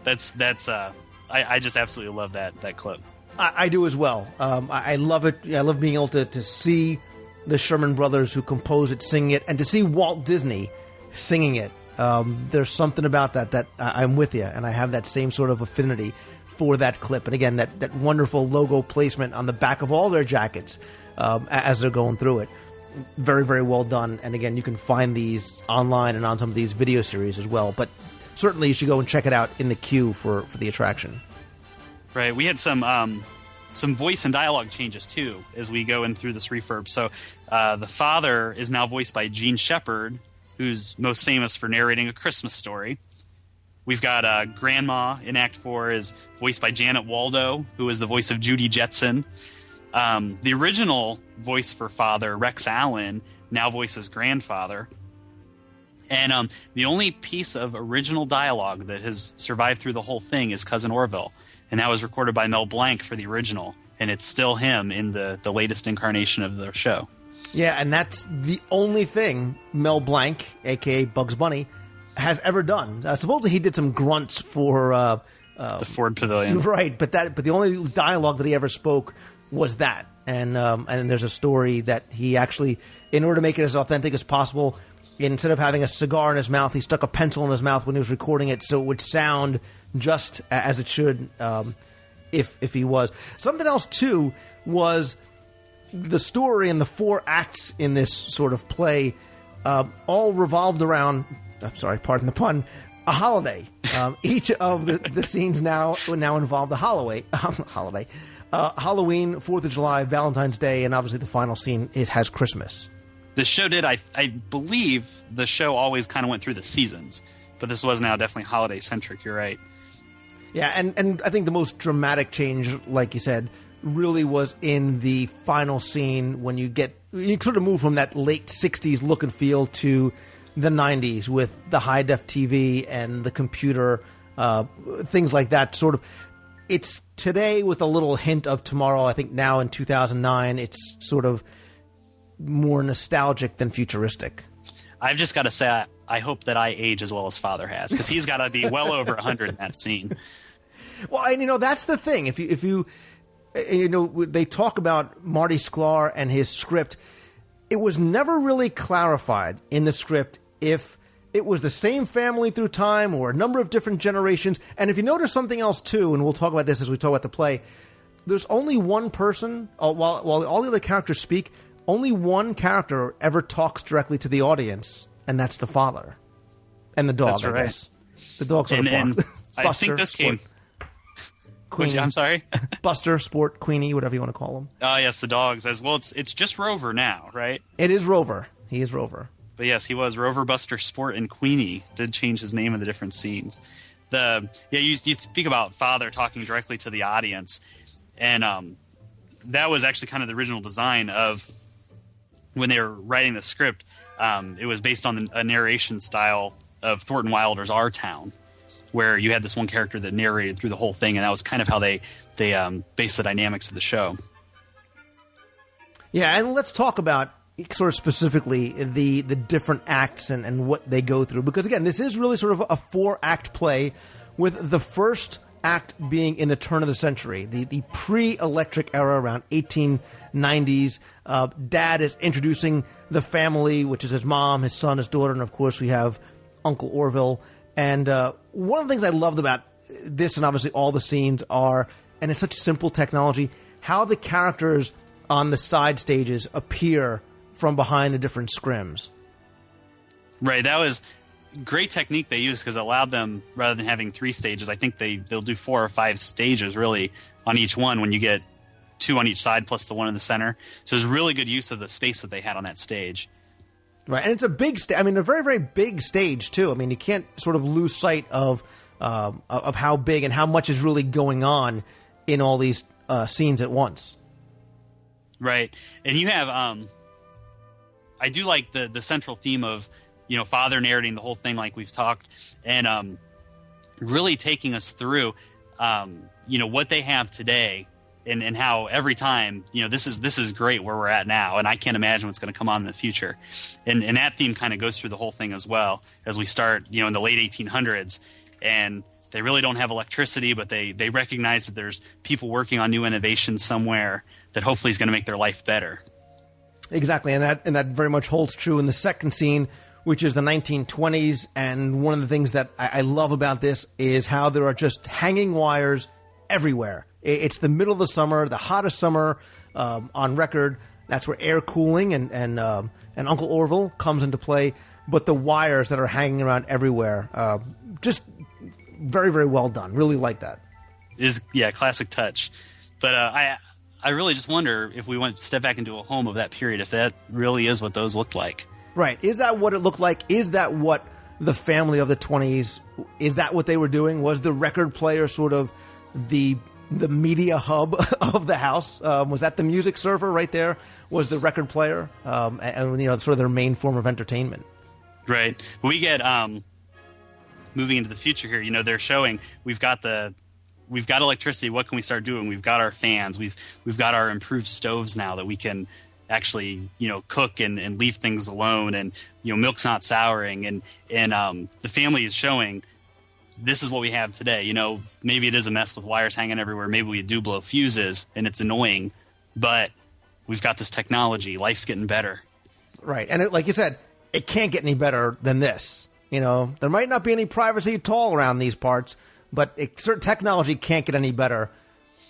I just absolutely love that clip. I do as well. I love it. I love being able to see the Sherman Brothers who composed it singing it, and to see Walt Disney singing it. There's something about that I'm with you, and I have that same sort of affinity for that clip. And again, that wonderful logo placement on the back of all their jackets as they're going through it. Very, very well done. And again, you can find these online and on some of these video series as well. But certainly you should go and check it out in the queue for the attraction. Right. We had some voice and dialogue changes, too, as we go in through this refurb. So the father is now voiced by Gene Shepard, who's most famous for narrating A Christmas Story. We've got Grandma in Act 4 is voiced by Janet Waldo, who is the voice of Judy Jetson. The original voice for Father, Rex Allen, now voices Grandfather. And the only piece of original dialogue that has survived through the whole thing is Cousin Orville. And that was recorded by Mel Blanc for the original. And it's still him in the latest incarnation of the show. Yeah, and that's the only thing Mel Blanc, a.k.a. Bugs Bunny, has ever done. Supposedly he did some grunts for the Ford Pavilion. Right, but the only dialogue that he ever spoke was that. And there's a story that he actually, in order to make it as authentic as possible, instead of having a cigar in his mouth, he stuck a pencil in his mouth when he was recording it, so it would sound just as it should if he was. Something else, too, was the story and the 4 acts in this sort of play all revolved around, I'm sorry, pardon the pun, a holiday. Each of the scenes now involve the holiday. Halloween, 4th of July, Valentine's Day, and obviously the final scene has Christmas. The show did, I believe the show always kind of went through the seasons, but this was now definitely holiday-centric, you're right. Yeah, and I think the most dramatic change, like you said, really was in the final scene when you sort of move from that late 60s look and feel to the 90s with the high-def TV and the computer, things like that. Sort of, it's today with a little hint of tomorrow. I think now in 2009, it's sort of more nostalgic than futuristic. I've just got to say, I hope that I age as well as Father has, because he's got to be well over 100 in that scene. Well, and that's the thing. If you they talk about Marty Sklar and his script. It was never really clarified in the script if it was the same family through time or a number of different generations. And if you notice something else too, and we'll talk about this as we talk about the play, there's only one person, while all the other characters speak, only one character ever talks directly to the audience, and that's the father. And the dog, that's right. I guess. The dog's sort of and I think this came... Queenie. I'm sorry? Buster, Sport, Queenie, whatever you want to call them. Oh, yes, the dogs. As well, it's just Rover now, right? It is Rover. He is Rover. But yes, he was Rover, Buster, Sport, and Queenie did change his name in the different scenes. You speak about Father talking directly to the audience, and that was actually kind of the original design of when they were writing the script. It was based on a narration style of Thornton Wilder's Our Town, where you had this one character that narrated through the whole thing, and that was kind of how they based the dynamics of the show. Yeah, and let's talk about sort of specifically the different acts and what they go through, because again, this is really sort of a 4-act play, with the first act being in the turn of the century, the pre-electric era around 1890s. Dad is introducing the family, which is his mom, his son, his daughter, and of course we have Uncle Orville. And one of the things I loved about this, and obviously all the scenes are, and it's such simple technology, how the characters on the side stages appear from behind the different scrims. Right, that was great technique they used, because it allowed them, rather than having 3 stages, I think they'll do 4 or 5 stages really on each one, when you get 2 on each side plus the one in the center. So it was really good use of the space that they had on that stage. Right, and it's a big stage. I mean, a very, very big stage too. I mean, you can't sort of lose sight of how big and how much is really going on in all these scenes at once. Right, and you have I do like the central theme of Father narrating the whole thing, like we've talked, and really taking us through what they have today. And how every time, this is great where we're at now, and I can't imagine what's going to come on in the future. And that theme kind of goes through the whole thing as well, as we start, in the late 1800s, and they really don't have electricity, but they recognize that there's people working on new innovations somewhere that hopefully is going to make their life better. Exactly, and that very much holds true in the second scene, which is the 1920s. And one of the things that I love about this is how there are just hanging wires everywhere. It's the middle of the summer, the hottest summer on record. That's where air cooling and Uncle Orville comes into play. But the wires that are hanging around everywhere, just very, very well done. Really like that. Classic touch. But I really just wonder if we step back into a home of that period, if that really is what those looked like. Right. Is that what it looked like? Is that what the family of the 20s, is that what they were doing? Was the record player sort of the media hub of the house? Was that the music server right there? Was the record player? And sort of their main form of entertainment. Right. We get moving into the future here. They're showing we've got electricity. What can we start doing? We've got our fans. We've got our improved stoves now that we can actually, cook and leave things alone, and milk's not souring, and the family is showing this is what we have today. Maybe it is a mess with wires hanging everywhere. Maybe we do blow fuses and it's annoying, but we've got this technology. Life's getting better. Right. And like you said, it can't get any better than this. There might not be any privacy at all around these parts, but certain technology can't get any better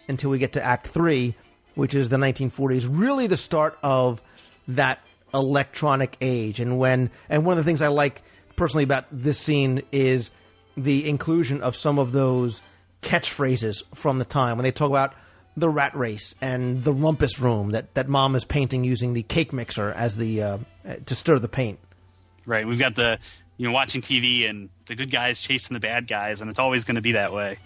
until we get to Act 3, which is the 1940s, really the start of that electronic age. And one of the things I like personally about this scene is the inclusion of some of those catchphrases from the time when they talk about the rat race and the rumpus room that Mom is painting using the cake mixer as the to stir the paint. Right. We've got the watching TV and the good guys chasing the bad guys, and it's always going to be that way.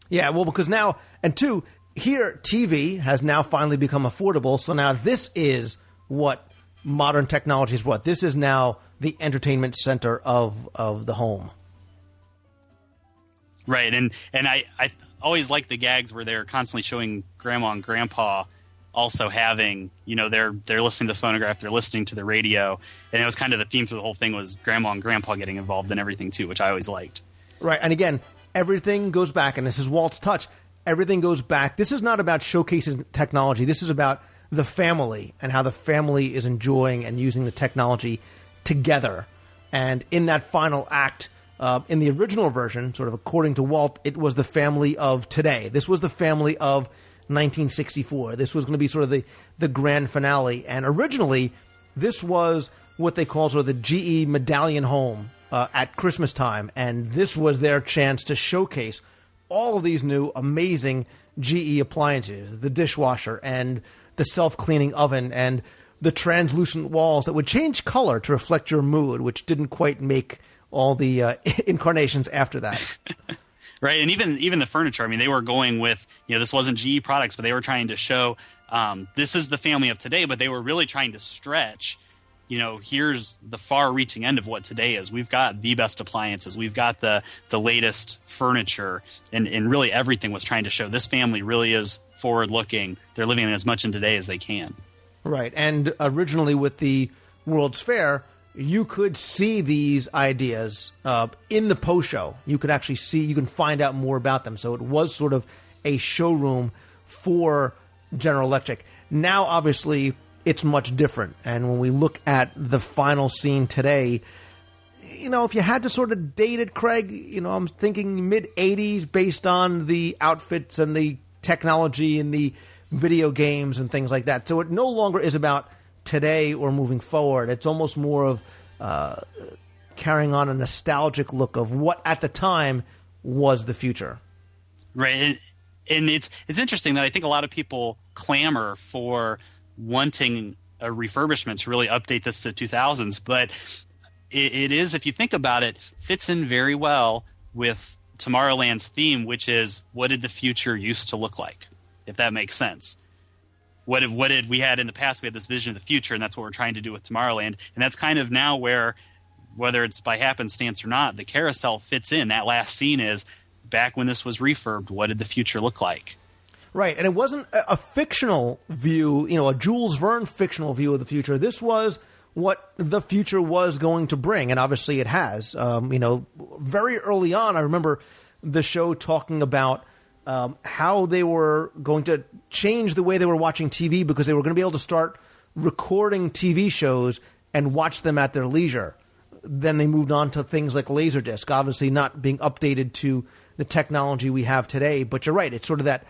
Yeah, well, because now, and two, here TV has now finally become affordable. So now this is what modern technology is. What this is now the entertainment center of the home. Right, and I always like the gags where they're constantly showing Grandma and Grandpa also having, they're listening to the phonograph, they're listening to the radio, and it was kind of the theme for the whole thing was Grandma and Grandpa getting involved in everything too, which I always liked. Right, and again, everything goes back, and this is Walt's touch, everything goes back. This is not about showcasing technology, this is about the family and how the family is enjoying and using the technology together. And in that final act, in the original version, sort of according to Walt, it was the family of today. This was the family of 1964. This was going to be sort of the grand finale. And originally, this was what they call sort of the GE Medallion Home at Christmas time. And this was their chance to showcase all of these new amazing GE appliances, the dishwasher and the self-cleaning oven and the translucent walls that would change color to reflect your mood, which didn't quite make all the incarnations after that. Right, and even the furniture. I mean, they were going with, this wasn't GE products, but they were trying to show this is the family of today, but they were really trying to stretch, here's the far-reaching end of what today is. We've got the best appliances. We've got the latest furniture, and really everything was trying to show this family really is forward-looking. They're living as much in today as they can. Right, and originally with the World's Fair, you could see these ideas in the post show. You could actually you can find out more about them. So it was sort of a showroom for General Electric. Now, obviously, it's much different. And when we look at the final scene today, if you had to sort of date it, Craig, I'm thinking mid-'80s based on the outfits and the technology and the video games and things like that. So it no longer is about today or moving forward. It's almost more of carrying on a nostalgic look of what at the time was the future. Right, and it's interesting that I think a lot of people clamor for wanting a refurbishment to really update this to 2000s, but it is, if you think about it, fits in very well with Tomorrowland's theme, which is what did the future used to look like, if that makes sense. What did we had in the past? We had this vision of the future, and that's what we're trying to do with Tomorrowland. And that's kind of now where, whether it's by happenstance or not, the carousel fits in. That last scene is back when this was refurbed. What did the future look like? Right, and it wasn't a fictional view, a Jules Verne fictional view of the future. This was what the future was going to bring, and obviously it has. Very early on, I remember the show talking about how they were going to change the way they were watching TV because they were going to be able to start recording TV shows and watch them at their leisure. Then they moved on to things like Laserdisc, obviously not being updated to the technology we have today. But you're right, it's sort of that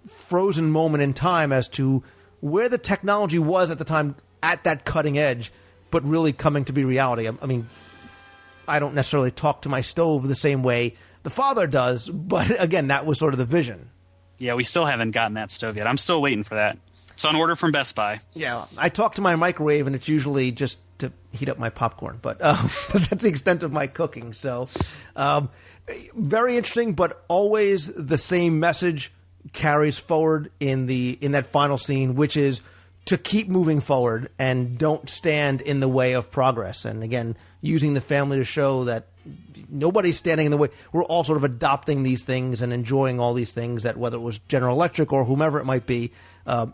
frozen moment in time as to where the technology was at the time at that cutting edge, but really coming to be reality. I mean, I don't necessarily talk to my stove the same way the father does, but again, that was sort of the vision. Yeah, we still haven't gotten that stove yet. I'm still waiting for that. It's on order from Best Buy. Yeah, I talk to my microwave, and it's usually just to heat up my popcorn, but that's the extent of my cooking. So, very interesting, but always the same message carries forward in that final scene, which is to keep moving forward and don't stand in the way of progress. And again, using the family to show that nobody's standing in the way. We're all sort of adopting these things and enjoying all these things that, whether it was General Electric or whomever it might be,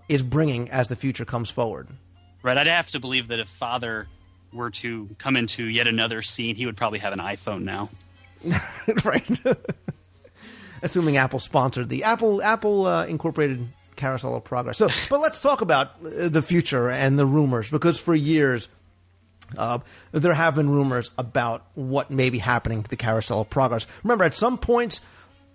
is bringing as the future comes forward. Right. I'd have to believe that if Father were to come into yet another scene, he would probably have an iPhone now. Right. Assuming Apple sponsored the Apple incorporated Carousel of Progress. So, but let's talk about the future and the rumors, because for years there have been rumors about what may be happening to the Carousel of Progress. Remember, at some points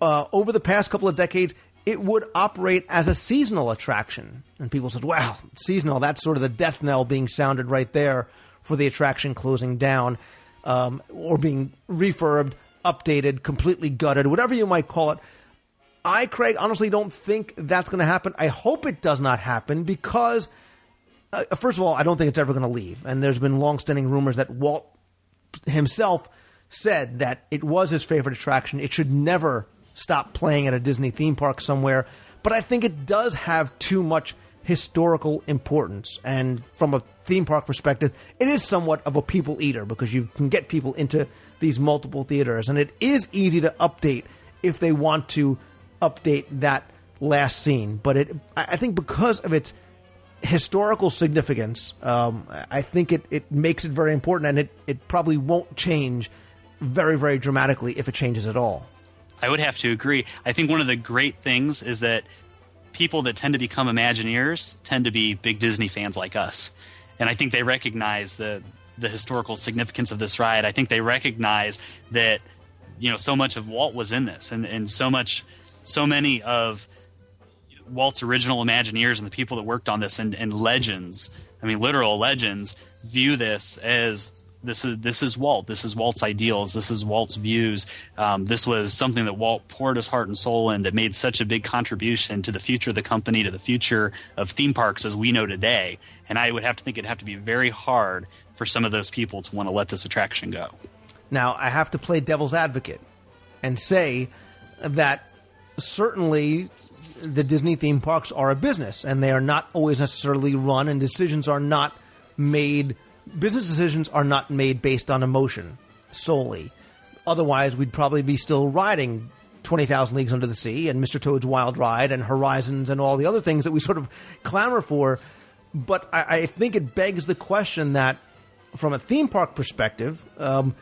over the past couple of decades, it would operate as a seasonal attraction. And people said, wow, seasonal, that's sort of the death knell being sounded right there for the attraction closing down or being refurbed, updated, completely gutted, whatever you might call it. I, Craig, honestly don't think that's going to happen. I hope it does not happen because, first of all, I don't think it's ever going to leave. And there's been long-standing rumors that Walt himself said that it was his favorite attraction. It should never stop playing at a Disney theme park somewhere. But I think it does have too much historical importance. And from a theme park perspective, it is somewhat of a people eater because you can get people into these multiple theaters. And it is easy to update if they want to update that last scene. But I think because of its historical significance, I think it makes it very important, and it probably won't change very, very dramatically if it changes at all. I would have to agree. I think one of the great things is that people that tend to become Imagineers tend to be big Disney fans like us. And I think they recognize the historical significance of this ride. I think they recognize that, so much of Walt was in this, and so many of Walt's original Imagineers and the people that worked on this and legends, literal legends, view this as this is Walt. This is Walt's ideals. This is Walt's views. This was something that Walt poured his heart and soul in, that made such a big contribution to the future of the company, to the future of theme parks as we know today. And I would have to think it'd have to be very hard for some of those people to want to let this attraction go. Now, I have to play devil's advocate and say that certainly the Disney theme parks are a business, and they are not always necessarily run, and business decisions are not made based on emotion solely. Otherwise, we'd probably be still riding 20,000 Leagues Under the Sea and Mr. Toad's Wild Ride and Horizons and all the other things that we sort of clamor for. But I think it begs the question that from a theme park perspective, and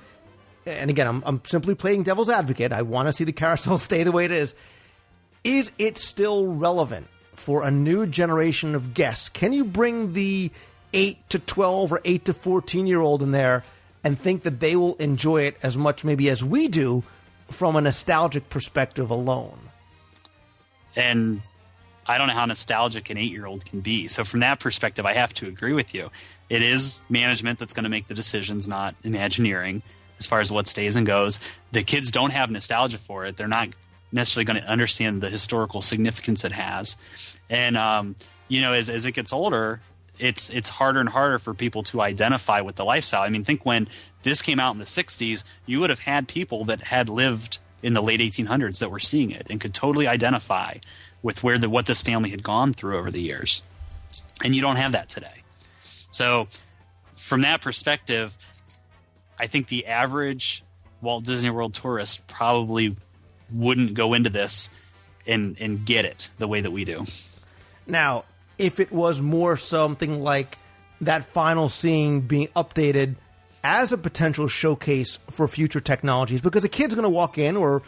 again, I'm simply playing devil's advocate. I want to see the carousel stay the way it is. Is it still relevant for a new generation of guests? Can you bring the 8 to 12 or 8 to 14-year-old in there and think that they will enjoy it as much maybe as we do from a nostalgic perspective alone? And I don't know how nostalgic an 8-year-old can be. So from that perspective, I have to agree with you. It is management that's going to make the decisions, not Imagineering, as far as what stays and goes. The kids don't have nostalgia for it. They're not necessarily going to understand the historical significance it has. And, as it gets older, it's harder and harder for people to identify with the lifestyle. Think when this came out in the 60s, you would have had people that had lived in the late 1800s that were seeing it and could totally identify with what this family had gone through over the years. And you don't have that today. So from that perspective, I think the average Walt Disney World tourist probably wouldn't go into this and get it the way that we do. Now, if it was more something like that final scene being updated as a potential showcase for future technologies, because a kid's going to walk in, or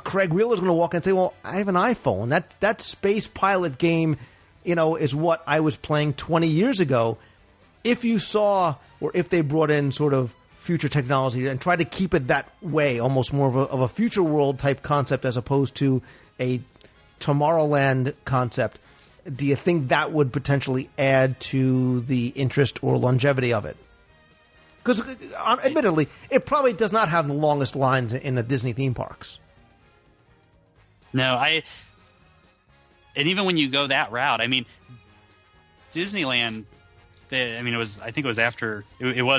Craig Wheeler's going to walk in and say, well, I have an iPhone. That Space Pilot game, is what I was playing 20 years ago. If you saw, or if they brought in sort of future technology and tried to keep it that way, almost more of a future world type concept as opposed to a Tomorrowland concept, do you think that would potentially add to the interest or longevity of it? Because admittedly, it probably does not have the longest lines in the Disney theme parks. No, and even when you go that route, Disneyland, it was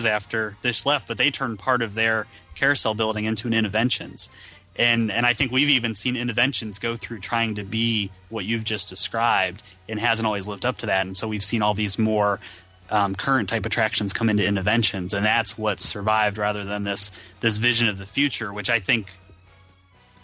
after this left, but they turned part of their carousel building into an Interventions. And I think we've even seen Interventions go through trying to be what you've just described and hasn't always lived up to that. And so we've seen all these more current type attractions come into interventions, and that's what survived rather than this vision of the future, which I think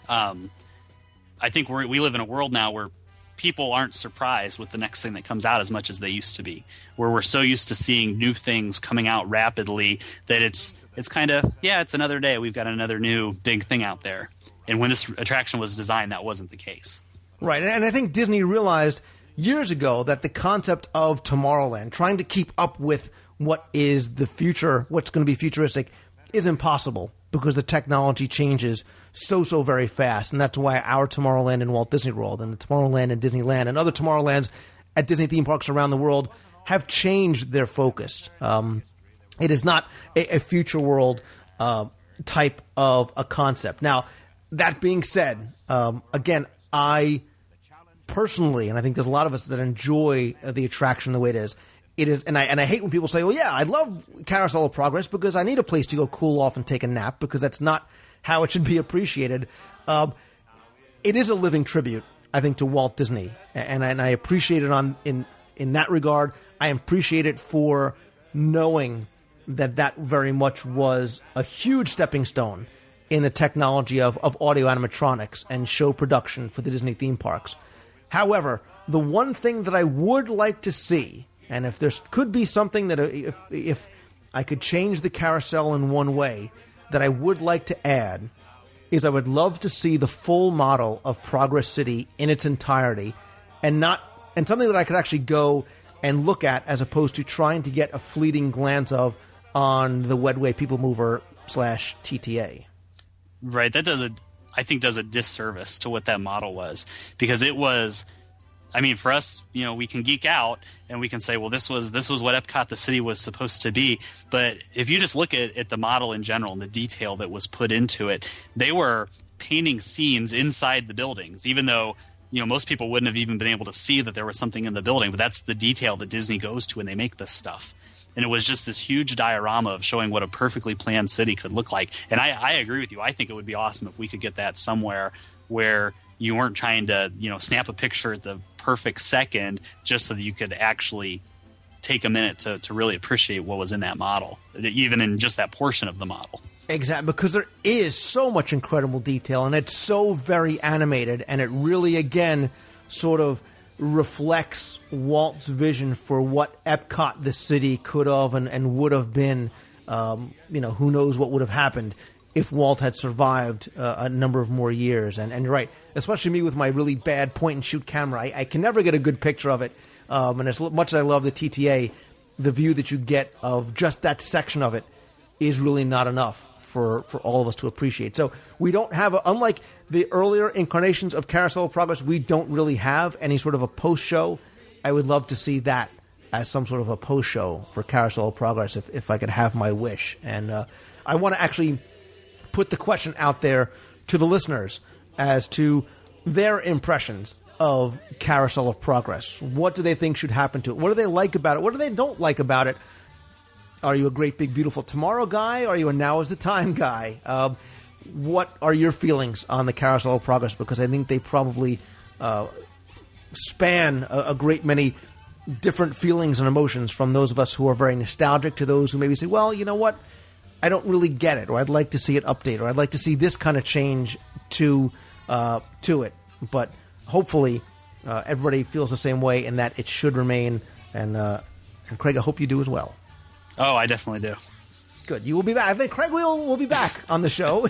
we live in a world now where people aren't surprised with the next thing that comes out as much as they used to be, where we're so used to seeing new things coming out rapidly that it's kind of, it's another day. We've got another new big thing out there. And when this attraction was designed, that wasn't the case. Right. And I think Disney realized years ago that the concept of Tomorrowland, trying to keep up with what is the future, what's going to be futuristic, is impossible because the technology changes so very fast. And that's why our Tomorrowland in Walt Disney World and the Tomorrowland in Disneyland and other Tomorrowlands at Disney theme parks around the world have changed their focus. It is not a future world type of a concept. Now, that being said, again, I personally, and I think there's a lot of us that enjoy the attraction the way it is. It is, and I hate when people say, "Well, yeah, I love Carousel of Progress because I need a place to go cool off and take a nap," because that's not how it should be appreciated. It is a living tribute, I think, to Walt Disney, and I appreciate it in that regard. I appreciate it for knowing that very much was a huge stepping stone in the technology of audio animatronics and show production for the Disney theme parks. However, the one thing that I would like to see, and if there could be something that if I could change the carousel in one way that I would like to add, is I would love to see the full model of Progress City in its entirety, and something that I could actually go and look at as opposed to trying to get a fleeting glance of on the Wedway People Mover /TTA. Right, that I think does a disservice to what that model was, because it was, I mean, for us, we can geek out and we can say, well, this was what Epcot the city was supposed to be. But if you just look at the model in general and the detail that was put into it, they were painting scenes inside the buildings, even though most people wouldn't have even been able to see that there was something in the building. But that's the detail that Disney goes to when they make this stuff. And it was just this huge diorama of showing what a perfectly planned city could look like. And I agree with you. I think it would be awesome if we could get that somewhere where you weren't trying to, snap a picture at the perfect second just so that you could actually take a minute to really appreciate what was in that model, even in just that portion of the model. Exactly, because there is so much incredible detail, and it's so very animated, and it really, again, sort of reflects Walt's vision for what Epcot the city could have and would have been. Who knows what would have happened if Walt had survived a number of more years. And you're right, especially me with my really bad point-and-shoot camera. I can never get a good picture of it. And as much as I love the TTA, the view that you get of just that section of it is really not enough for all of us to appreciate. So we don't have, unlike the earlier incarnations of Carousel of Progress, we don't really have any sort of a post-show. I would love to see that as some sort of a post-show for Carousel of Progress if I could have my wish. And I want to actually put the question out there to the listeners as to their impressions of Carousel of Progress. What do they think should happen to it? What do they like about it? What do they don't like about it? Are you a great, big, beautiful tomorrow guy? Are you a now is the time guy? What are your feelings on the Carousel of Progress? Because I think they probably span a great many different feelings and emotions, from those of us who are very nostalgic to those who maybe say, well, you know what? I don't really get it, or I'd like to see it update, or I'd like to see this kind of change to it. But hopefully everybody feels the same way, and that it should remain. And Craig, I hope you do as well. Oh, I definitely do. Good. You will be back. I think Craig will be back on the show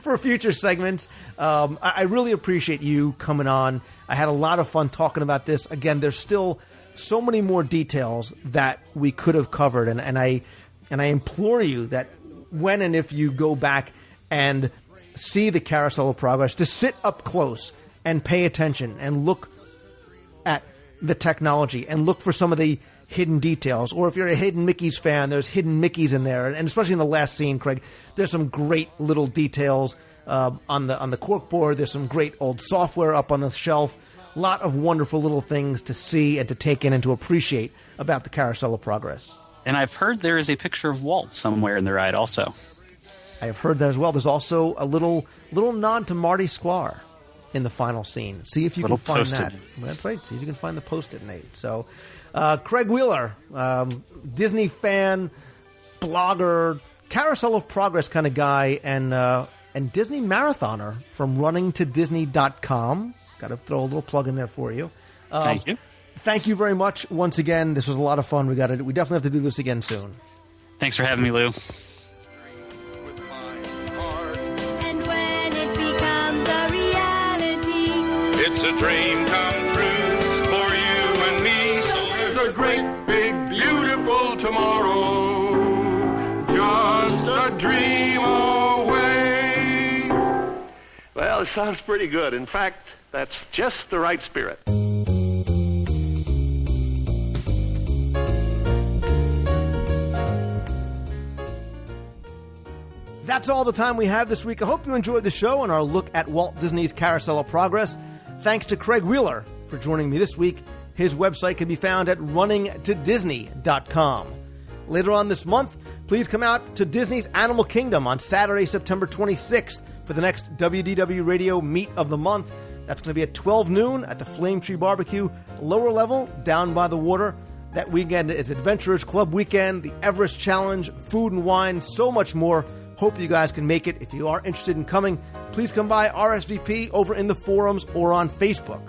for a future segment. I really appreciate you coming on. I had a lot of fun talking about this. Again, there's still so many more details that we could have covered, and I implore you that when and if you go back and see the Carousel of Progress, to sit up close and pay attention and look at the technology and look for some of the hidden details. Or if you're a Hidden Mickey's fan, there's hidden Mickeys in there, and especially in the last scene, Craig, there's some great little details on the corkboard. There's some great old software up on the shelf. A lot of wonderful little things to see and to take in and to appreciate about the Carousel of Progress. And I've heard there is a picture of Walt somewhere in the ride also. I have heard that as well. There's also a little nod to Marty Sklar. in the final scene. See if you Little can find Post-it. that. That's right. See if you can find the Post-it, Nate. So, Craig Wheeler, Disney fan, blogger, Carousel of Progress kind of guy, and Disney marathoner from runningtodisney.com. Got to throw a little plug in there for you. Thank you. Thank you very much once again. This was a lot of fun. We definitely have to do this again soon. Thanks for having me, Lou. And when it becomes a reality, It's a dream come true for you and me. So There's a great, big, beautiful tomorrow, just a dream away. Well, it sounds pretty good. In fact, that's just the right spirit. That's all the time we have this week. I hope you enjoyed the show and our look at Walt Disney's Carousel of Progress. Thanks to Craig Wheeler for joining me this week. His website can be found at runningtodisney.com. Later on this month, please come out to Disney's Animal Kingdom on Saturday, September 26th for the next WDW Radio Meet of the Month. That's going to be at 12 noon at the Flame Tree Barbecue, lower level, down by the water. That weekend is Adventurers Club Weekend, the Everest Challenge, food and wine, so much more. Hope you guys can make it. If you are interested in coming, please come by RSVP over in the forums or on Facebook.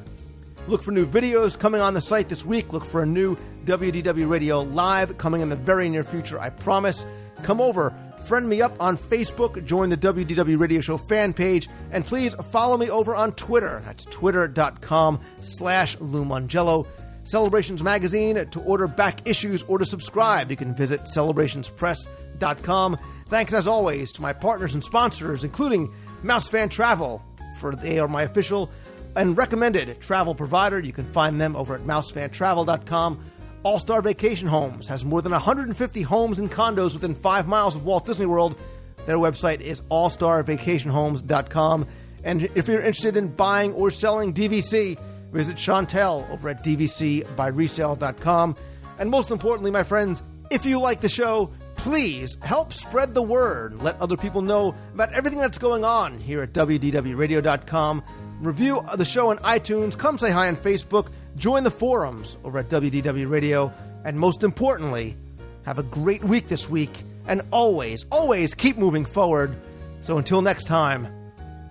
Look for new videos coming on the site this week. Look for a new WDW Radio Live coming in the very near future, I promise. Come over, friend me up on Facebook, join the WDW Radio Show fan page, and please follow me over on Twitter. That's twitter.com/Lou Mongello. Celebrations Magazine, to order back issues or to subscribe, you can visit celebrationspress.com. Thanks, as always, to my partners and sponsors, including Mouse Fan Travel, for they are my official and recommended travel provider. You can find them over at mousefantravel.com. All-Star Vacation Homes has more than 150 homes and condos within 5 miles of Walt Disney World. Their website is allstarvacationhomes.com. And if you're interested in buying or selling DVC, visit Chantel over at dvcbyresale.com. And most importantly, my friends, if you like the show, please help spread the word. Let other people know about everything that's going on here at WDWRadio.com. Review the show on iTunes. Come say hi on Facebook. Join the forums over at WDW Radio. And most importantly, have a great week this week. And always, always keep moving forward. So until next time,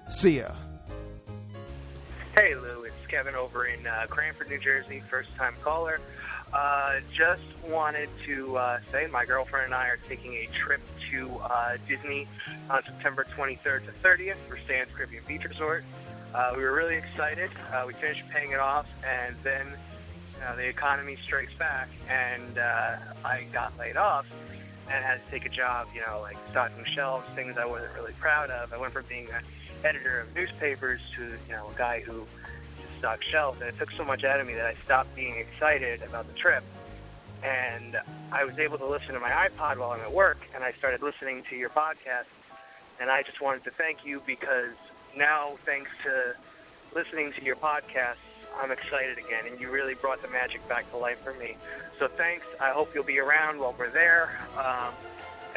see ya. Hey, Lou. It's Kevin over in Cranford, New Jersey. First-time caller. Just wanted to say my girlfriend and I are taking a trip to Disney on September 23rd to 30th for Sands Caribbean Beach Resort. We were really excited. We finished paying it off, and then the economy strikes back, and I got laid off and had to take a job, like stocking shelves, things I wasn't really proud of. I went from being an editor of newspapers to, a guy who stock shelves, and it took so much out of me that I stopped being excited about the trip. And I was able to listen to my iPod while I'm at work, and I started listening to your podcast. And I just wanted to thank you, because now, thanks to listening to your podcast, I'm excited again, and you really brought the magic back to life for me. So thanks. I hope you'll be around while we're there.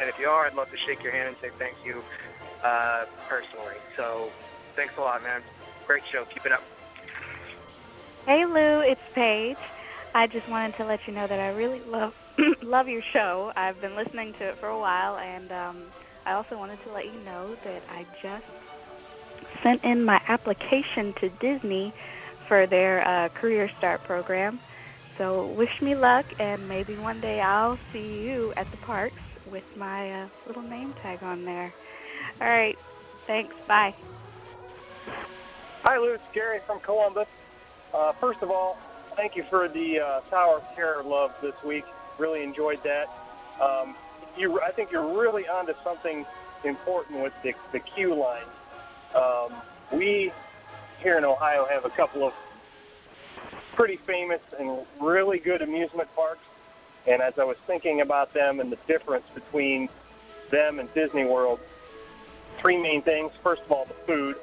And if you are, I'd love to shake your hand and say thank you personally. So thanks a lot, man. Great show. Keep it up. Hey, Lou, it's Paige. I just wanted to let you know that I really love your show. I've been listening to it for a while, and I also wanted to let you know that I just sent in my application to Disney for their Career Start program. So wish me luck, and maybe one day I'll see you at the parks with my little name tag on there. All right, thanks. Bye. Hi, Lou. It's Gary from Columbus. First of all, thank you for the Tower of Terror love this week. Really enjoyed that. I think you're really onto something important with the queue line. We here in Ohio have a couple of pretty famous and really good amusement parks. And as I was thinking about them and the difference between them and Disney World, three main things. First of all, the food.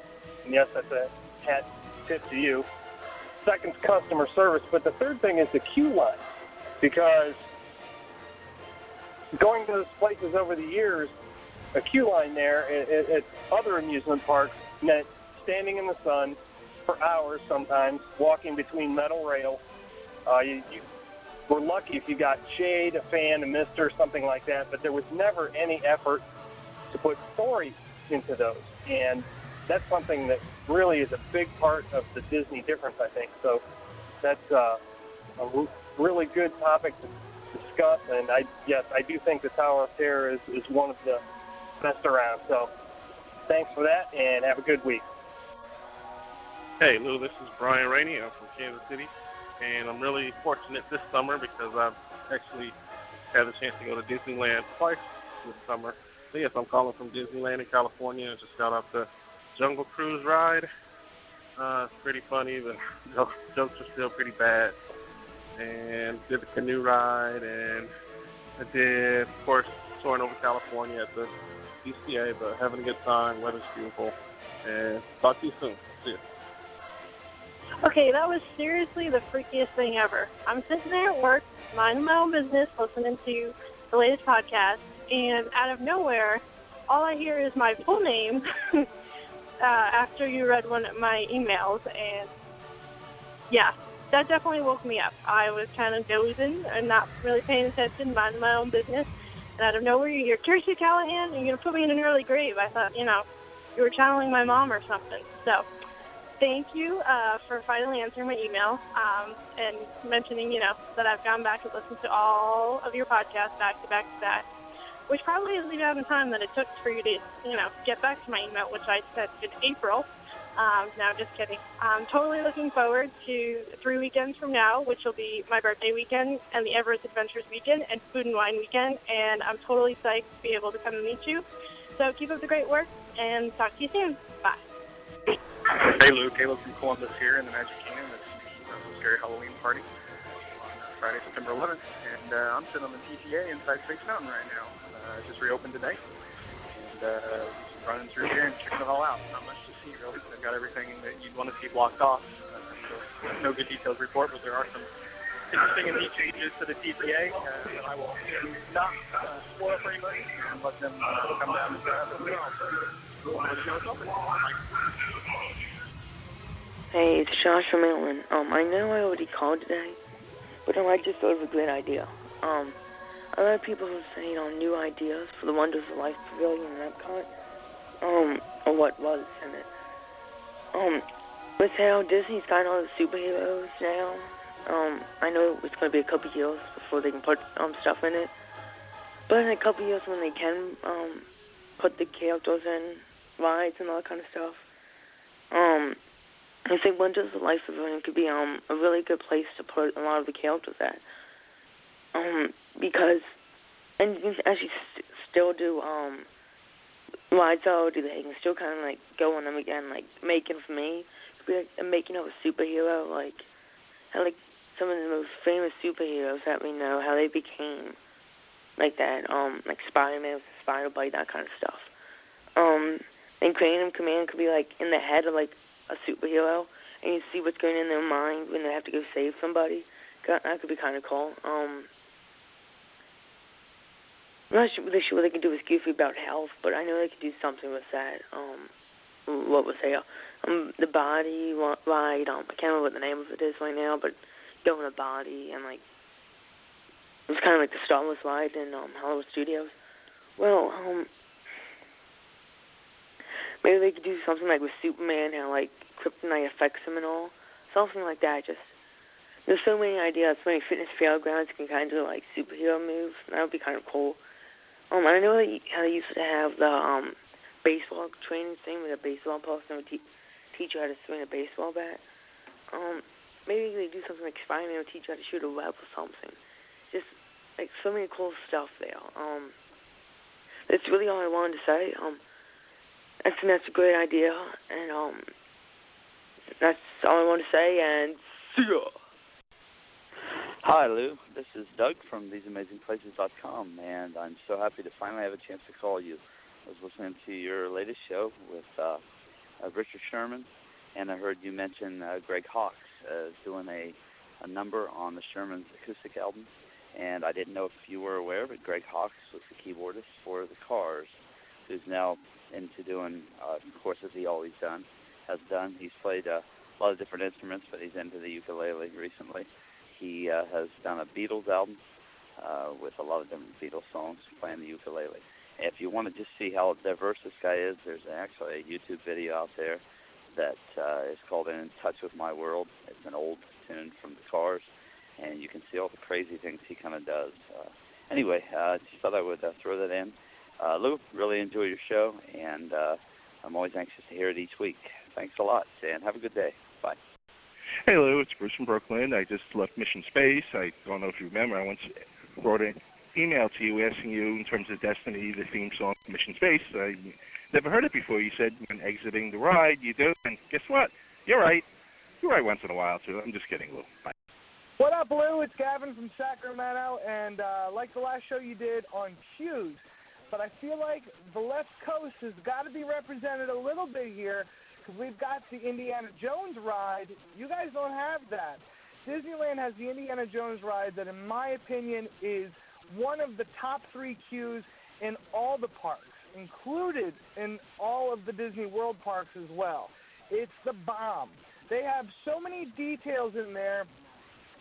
And yes, that's a hat tip to you. Second, customer service. But the third thing is the queue line. Because going to those places over the years, a queue line there at other amusement parks meant standing in the sun, for hours sometimes, walking between metal rails. You were lucky if you got shade, a fan, a mister, something like that, but there was never any effort to put story into those. And that's something that really is a big part of the Disney difference, I think. So that's a really good topic to discuss. And I do think the Tower of Terror is one of the best around. So thanks for that, and have a good week. Hey, Lou, this is Brian Rainey. I'm from Kansas City, and I'm really fortunate this summer because I've actually had the chance to go to Disneyland twice this summer. So, yes, I'm calling from Disneyland in California. I just got off the Jungle Cruise ride. It's pretty funny. The jokes are still pretty bad. And did the canoe ride, and I did, of course, touring over California at the DCA, but having a good time. Weather's beautiful. And talk to you soon. See you. Okay, that was seriously the freakiest thing ever. I'm sitting there at work, minding my own business, listening to the latest podcast, and out of nowhere, all I hear is my full name after you read one of my emails, and yeah, that definitely woke me up. I was kind of dozing and not really paying attention, minding my own business, and out of nowhere you hear, Kirstie Callahan, and you're going to put me in an early grave. I thought, you were channeling my mom or something. So thank you for finally answering my email and mentioning, that I've gone back and listened to all of your podcasts back to back to back, which probably is the amount of time that it took for you to, get back to my email, which I sent in April. No, just kidding. I'm totally looking forward to 3 weekends from now, which will be my birthday weekend and the Everest Adventures weekend and Food and Wine weekend, and I'm totally psyched to be able to come and meet you. So keep up the great work, and talk to you soon. Bye. Hey Lou, Caleb from Columbus here in the Magic Kingdom. It's the Scary Halloween party on Friday, September 11th, and I'm sitting on the TTA inside Space Mountain right now. It just reopened today, and just running through here and checking it all out. Not much to see really. They've got everything that you'd want to see blocked off. So no good detailed report, but there are some interesting and neat changes to the TTA that I will not spoil for anybody and let them come down and as well. So, let you know it's open. Hey, it's Josh from Maryland. I know I already called today, but I just thought of a great idea. A lot of people have saying new ideas for the Wonders of Life Pavilion in Epcot, or what was in it. With how Disney's got all the superheroes now, I know it's going to be a couple years before they can put stuff in it, but in a couple years when they can put the characters in rides and all that kind of stuff, I think Wonders of Life Pavilion could be a really good place to put a lot of the characters at. Because, and you can actually still do rides already, they can still kind of go on them again, Making for Me could be a making of a superhero, how some of the most famous superheroes that we know, how they became like that, like Spider-Man with the spider bite, that kind of stuff. And Cranium Command could be in the head of a superhero, and you see what's going in their mind when they have to go save somebody. That could be kind of cool. I'm not really sure what they could do with Goofy about health, but I know they could do something with that. What was there? The body ride. I can't remember what the name of it is right now, but go in a body and it's kind of like the Star Wars ride in Hollywood Studios. Well, maybe they could do something with Superman, how kryptonite affects him and all, something like that. Just there's so many ideas, so many fitness fairgrounds can kind of do superhero moves. That would be kind of cool. I know how they used to have the baseball training thing with a baseball person would teach you how to swing a baseball bat. Maybe they do something like Spider-Man would teach you how to shoot a web or something. Just so many cool stuff there. That's really all I wanted to say. I think that's a great idea, and that's all I want to say, and see ya! Hi, Lou. This is Doug from TheseAmazingPlaces.com, and I'm so happy to finally have a chance to call you. I was listening to your latest show with Richard Sherman, and I heard you mention Greg Hawkes doing a number on the Sherman's acoustic album, and I didn't know if you were aware, but Greg Hawkes was the keyboardist for the Cars, who's now into doing, of course, as he always has done. He's played a lot of different instruments, but he's into the ukulele recently. He has done a Beatles album with a lot of different Beatles songs playing the ukulele. If you want to just see how diverse this guy is, there's actually a YouTube video out there that is called In Touch with My World. It's an old tune from the Cars, and you can see all the crazy things he kind of does. Anyway, just thought I would throw that in. Lou, really enjoy your show, and I'm always anxious to hear it each week. Thanks a lot, and have a good day. Bye. Hey, Lou, it's Bruce from Brooklyn. I just left Mission Space. I don't know if you remember. I once wrote an email to you asking you, in terms of Destiny, the theme song for Mission Space. I never heard it before. You said when exiting the ride, you do. And guess what? You're right. You're right once in a while, too. I'm just kidding, Lou. Bye. What up, Lou? It's Gavin from Sacramento. And like the last show you did on cues, but I feel like the left coast has got to be represented a little bit here, because we've got the Indiana Jones ride. You guys don't have that. Disneyland has the Indiana Jones ride that, in my opinion, is one of the top 3 queues in all the parks, included in all of the Disney World parks as well. It's the bomb. They have so many details in there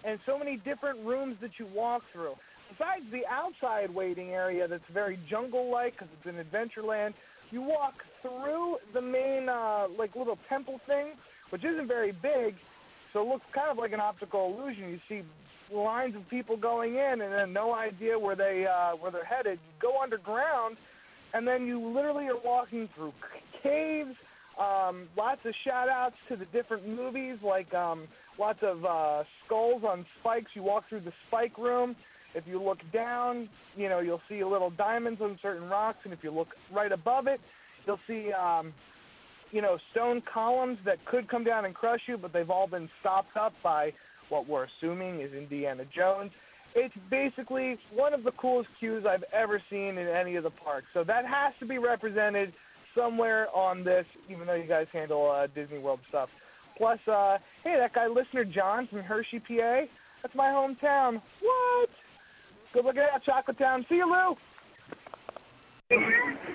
and so many different rooms that you walk through. Besides the outside waiting area that's very jungle-like because it's an Adventureland, you walk through the main little temple thing, which isn't very big, so it looks kind of like an optical illusion. You see lines of people going in and then no idea where they're headed. You go underground, and then you literally are walking through caves. Lots of shout-outs to the different movies, like lots of skulls on spikes. You walk through the spike room. If you look down, you'll see little diamonds on certain rocks, and if you look right above it, you'll see, stone columns that could come down and crush you, but they've all been stopped up by what we're assuming is Indiana Jones. It's basically one of the coolest queues I've ever seen in any of the parks. So that has to be represented somewhere on this, even though you guys handle Disney World stuff. Plus, hey, that guy listener John from Hershey, PA, that's my hometown. What? Good looking out, Chocolate Town. See you, Lou.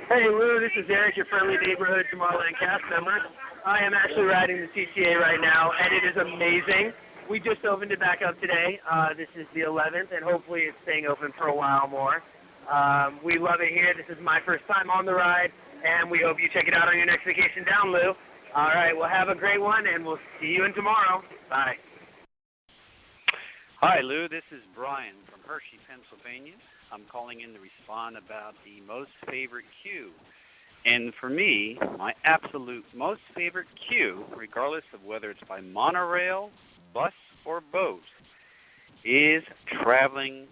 Hey, Lou, this is Eric, your friendly neighborhood Tomorrowland cast member. I am actually riding the TTA right now, and it is amazing. We just opened it back up today. This is the 11th, and hopefully it's staying open for a while more. We love it here. This is my first time on the ride, and we hope you check it out on your next vacation down, Lou. All right, well, have a great one, and we'll see you in tomorrow. Bye. Hi, Lou. This is Brian from Hershey, Pennsylvania. I'm calling in to respond about the most favorite queue. And for me, my absolute most favorite queue, regardless of whether it's by monorail, bus, or boat, is traveling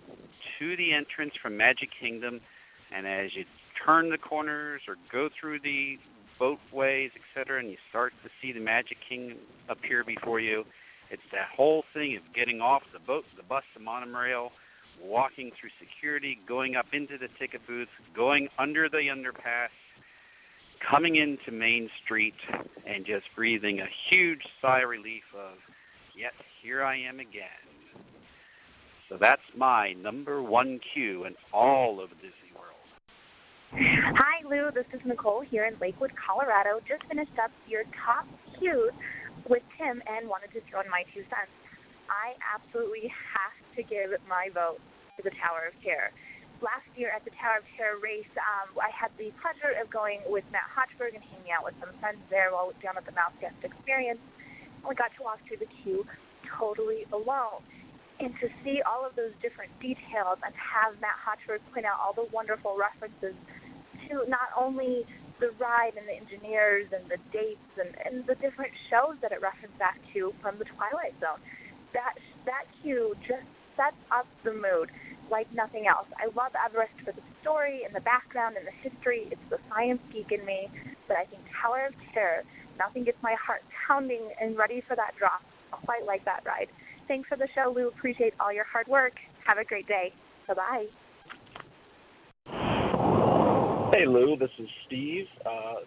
to the entrance from Magic Kingdom. And as you turn the corners or go through the boatways, etc., and you start to see the Magic Kingdom appear before you, it's that whole thing of getting off the boat, the bus, the monorail, walking through security, going up into the ticket booth, going under the underpass, coming into Main Street, and just breathing a huge sigh of relief of, yes, here I am again. So that's my number one queue in all of Disney World. Hi, Lou. This is Nicole here in Lakewood, Colorado. Just finished up your top queues with Tim and wanted to throw in my 2 cents. I absolutely have to give my vote to the Tower of Terror. Last year at the Tower of Terror race, I had the pleasure of going with Matt Hochberg and hanging out with some friends there while down at the Mouse Guest Experience. We got to walk through the queue totally alone. And to see all of those different details and have Matt Hochberg point out all the wonderful references to not only the ride and the engineers and the dates and the different shows that it referenced back to from the Twilight Zone. That queue just sets up the mood like nothing else. I love Everest for the story and the background and the history. It's the science geek in me. But I think Tower of Terror, nothing gets my heart pounding and ready for that drop quite like that ride. Thanks for the show, Lou. Appreciate all your hard work. Have a great day. Bye-bye. Hey, Lou. This is Steve.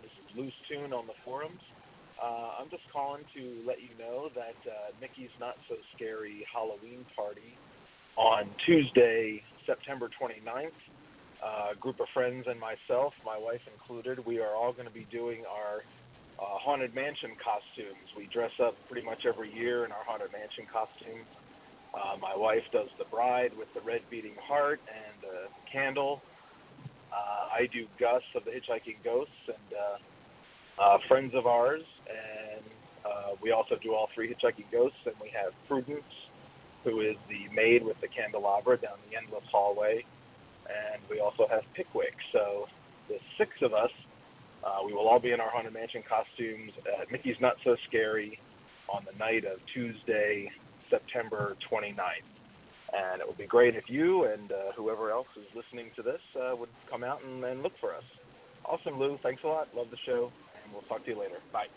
This is Lou's Tune on the forums. I'm just calling to let you know that Mickey's Not So Scary Halloween Party on Tuesday, September 29th, a group of friends and myself, my wife included, we are all going to be doing our Haunted Mansion costumes. We dress up pretty much every year in our Haunted Mansion costumes. My wife does the bride with the red beating heart and the candle. I do Gus of the Hitchhiking Ghosts and friends of ours. And we also do all three Hitchhiking Ghosts. And we have Prudence, who is the maid with the candelabra down the endless hallway. And we also have Pickwick. So the six of us, we will all be in our Haunted Mansion costumes at Mickey's Not So Scary on the night of Tuesday, September 29th. And it would be great if you and whoever else is listening to this would come out and look for us. Awesome, Lou. Thanks a lot. Love the show. And we'll talk to you later. Bye.